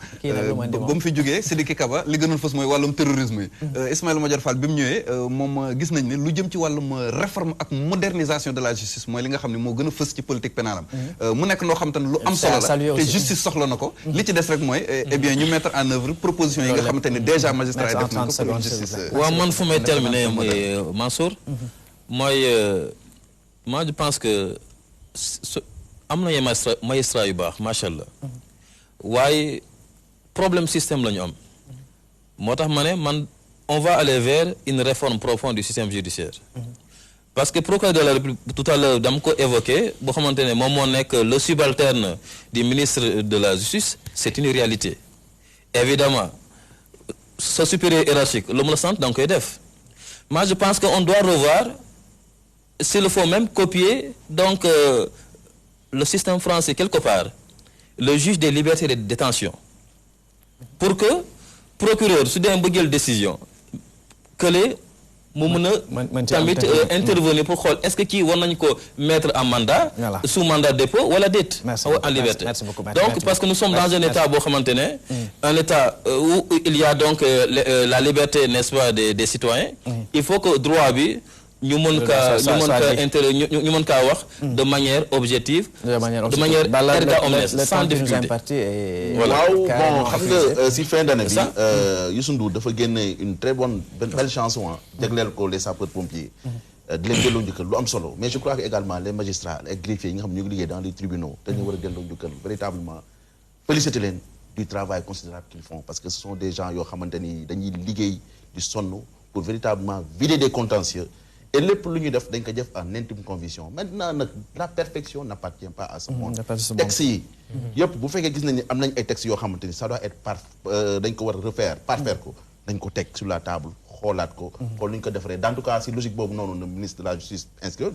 ba mu fi jógee Sidiki Kaba li gënoon fës mooy wàllum terrorisme yi. Ismaïla Madior Fall bi mu ñëwee moom gis nañ ne lu jëm ci wàllum réforme ak modernisation de la justice mooy li nga xam ne moo gën a fës ci politique pénale am. mu nekk loo xam te ne lu am solo la te justice soxla na ko. li ci des rek mooy eh bien ñu mettre en œuvre proposition yi nga xamante ne déjà magistrat yi def nañ ko pour justice. waaw man fu may terminer mooy Mansour mooy moi je pense que am na magistrat yu baax macha allah waaye problème système la ñu am moo tax ma ne man on va aller vers une réforme profonde du système judiciaire. Parce que procureur de la République tout à l'heure dama ko évoqué boo xamante ne moom moo nekk le subalterne du ministre de la justice c'est une réalité évidemment sa supérieur hiérarchique lu mu la sant da nga koy def moi je pense que on doit revoir s'il le faut même copier donc le système français quelque part le juge des libertés et de détention pour que procureur su dee ba jël décision que les mu mën a tamit intervenir pour xool est-ce que kii war nañu ko mettre en mandat sous mandat de dépôt wala déet en liberté donc parce que nous sommes dans un état boo xamante ne un état où il y a donc la liberté n'est-ce pas des citoyens il faut que droit bi ñu mën kaa wax de manière objective de manière erga omnes sans difficulté waaw bon xam nga si fin d'année bi Youssou Ndour dafa génne une très belle chanson jagleel ko les sapeurs-pompiers di leen delloo njukkal lu am solo mais je crois que également les magistrats les greffiers yi nga xam ne ñu ngi liggéey dans les tribunaux dañu war a delloo njukkal véritablement féliciter leen du travail considérable qu'ils font parce que ce sont des gens yoo xamante ni dañuy liggéey di sonn pour véritablement vider des contentieux et lépp lu ñu def dañ ko def en intime conviction maintenant nag la perfection n'appartient pas à ce monde textes yi yëpp bu fekkee gis nañ ni am nañ ay textes yoo xamante ni ça doit être dañ ko war a refaire parfaire ko dañ ko teg sur la table xoolaat ko xool nu ñu ko defaree en tout cas si logique boobu noonu le ministre de la justice inscrit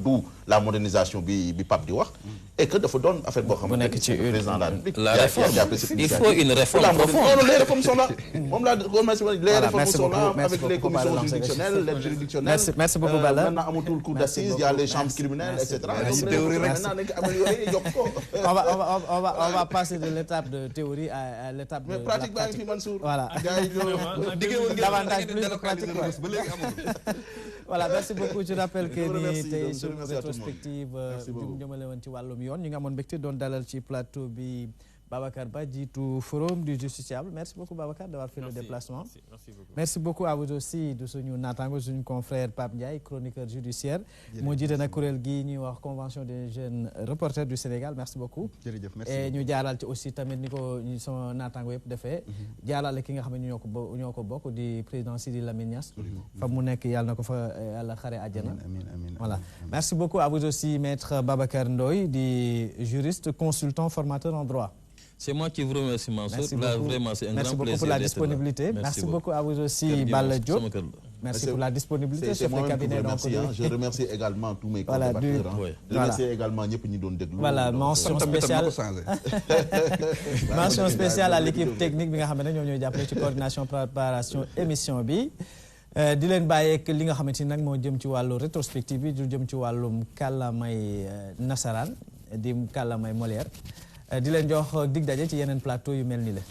d'où la modernisation bi Pape di wax et que dafa doon affaire boo xamante ni c'est le président de la République la réforme il faut une réforme profonde non les réformes sont là moom laa les réformes sont là avec les commissions juridictionnelles l'aide juridictionnelle merci beaucoup Balla maintenant amatul cour d'assises il y a les chambres criminelles et cetera maintenant nañ ko amélioré yokk ko on va passer de l'étape de théorie à l'étape de pratique baa ngi fi Mansour voilà davantage plus de pratique voilà merci beaucoup je rappelle que ni tey sur rétrospective bi mu jëmale woon ci wàllum yoon ñu ngi amoon mbégte doon dalal ci plateau bi Babacar Ba jiitu forum du justiciable merci beaucoup Babacar d'avoir fait le déplacement merci beaucoup à vous aussi de suñu naataango suñu confrère Pape Ndiaye chroniqueur judiciaire moo jiite nag kuréel gi ñuy wax convention des jeunes reporters du Sénégal merci beaucoup et ñu jaaral ci aussi tamit ni ko sama naataango yëpp defee jaarale ki nga xam ne ñoo ko bokk di président Sidi Lamine Niass fa mu nekk yàlla na ko fa yàlla xare àjjana voilà merci beaucoup à vous aussi maître Babacar Ndoye di juriste consultant formateur en droit. C'est moi qui vous remercie, Mansour. Là, vraiment, c'est un grand plaisir. Merci beaucoup pour la disponibilité. Merci beaucoup à vous aussi, Balla Diop. Merci pour la disponibilité, chef de cabinet. Je remercie également tous mes collaborateurs. Je remercie également ñëpp ñi doon déglu. Voilà, mention spéciale à l'équipe technique bi nga xam ne ñoom ñooy jàppale ci coordination préparation émission bi. di leen bàyyeek li nga xamante ni nag moo jëm ci wàllu rétrospective bi du jëm ci wàllum kàllaamay nasaraan di kàllaamay Molière. di leen jox dig daje ci yeneen plateau yu mel ni la.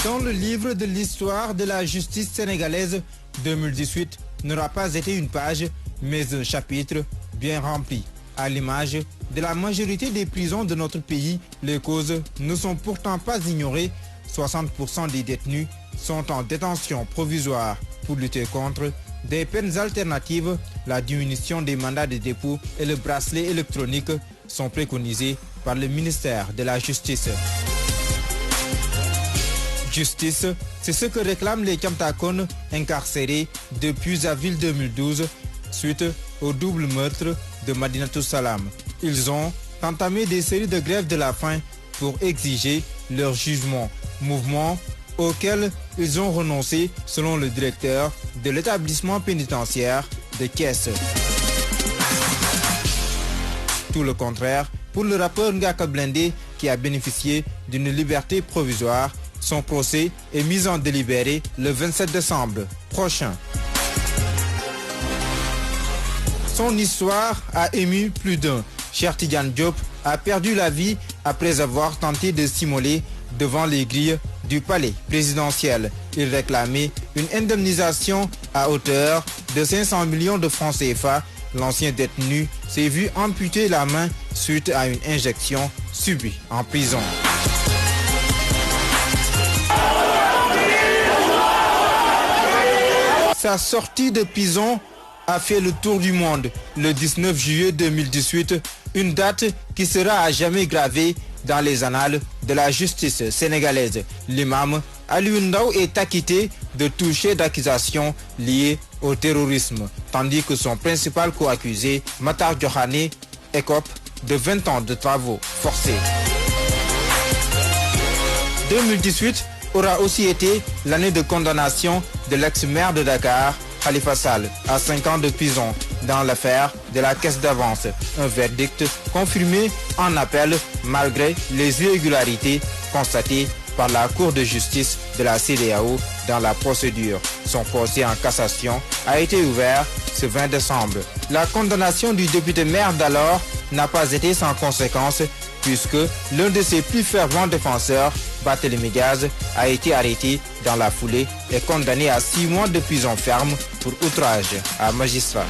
Dans le livre de l'histoire de la justice sénégalaise, 2018 n'aura pas été une page, mais un chapitre bien rempli. À l'image de la majorité des prisons de notre pays, les causes ne sont pourtant pas ignorées. 60% des détenus sont en détention provisoire pour lutter contre des peines alternatives, la diminution des mandats de dépôt et le bracelet électronique sont préconisés par le ministère de la Justice. Justice, c'est ce que réclament les Thiamtakones incarcérés depuis avril 2012 suite au double meurtre de Madinatou Salam. Ils ont entamé des séries de grèves de la faim pour exiger leur jugement, mouvement auquel ils ont renoncé selon le directeur de l'établissement pénitentiaire de Thiès. Tout le contraire pour le rappeur Ngaka Blindé qui a bénéficié d'une liberté provisoire. Son procès est mis en délibéré le 27 décembre prochain. Son histoire a ému plus d'un. Cheikh Tidiane Diop a perdu la vie après avoir tenté de s'immoler devant les grilles du palais présidentiel. Il réclamait une indemnisation à hauteur de 500 millions de francs CFA. L'ancien détenu s'est vu amputer la main suite à une injection subie en prison. Sa sortie de prison a fait le tour du monde le 19 juillet 2018, une date qui sera à jamais gravée dans les annales de la justice sénégalaise. L'imam Alioune Ndao est acquitté de tout chef d'accusation lié au terrorisme, tandis que son principal co-accusé, Matar Diokhane, écope de 20 ans de travaux forcés. 2018 aura aussi été l'année de condamnation de l'ex-maire de Dakar, Khalifa Sall, à 5 ans de prison dans l'affaire de la caisse d'avance. Un verdict confirmé en appel malgré les irrégularités constatées par la Cour de justice de la CEDEAO dans la procédure. Son procès en cassation a été ouvert ce 20 décembre. La condamnation du député maire d'alors n'a pas été sans conséquence puisque l'un de ses plus fervents défenseurs, Barthélémy Diaz, a été arrêté dans la foulée et condamné à 6 mois de prison ferme pour outrage à magistrat.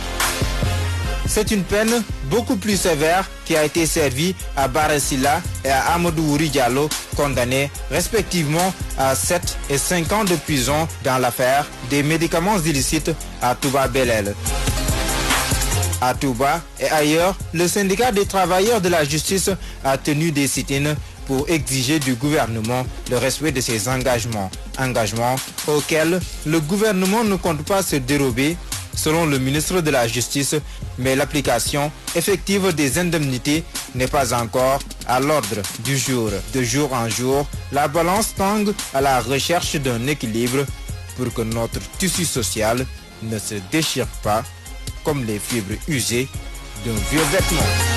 C'est une peine beaucoup plus sévère qui a été servie à Bara Sylla et à Amadou Wuri Diallo, condamnés respectivement à 7 et 5 ans de prison dans l'affaire des médicaments illicites à Touba Belel. À Touba et ailleurs, le syndicat des travailleurs de la justice a tenu des sit-ins pour exiger du gouvernement le respect de ses engagements. Engagements auxquels le gouvernement ne compte pas se dérober, selon le ministre de la Justice, mais l'application effective des indemnités n'est pas encore à l'ordre du jour. De jour en jour, la balance tangue à la recherche d'un équilibre pour que notre tissu social ne se déchire pas comme les fibres usées d'un vieux vêtement.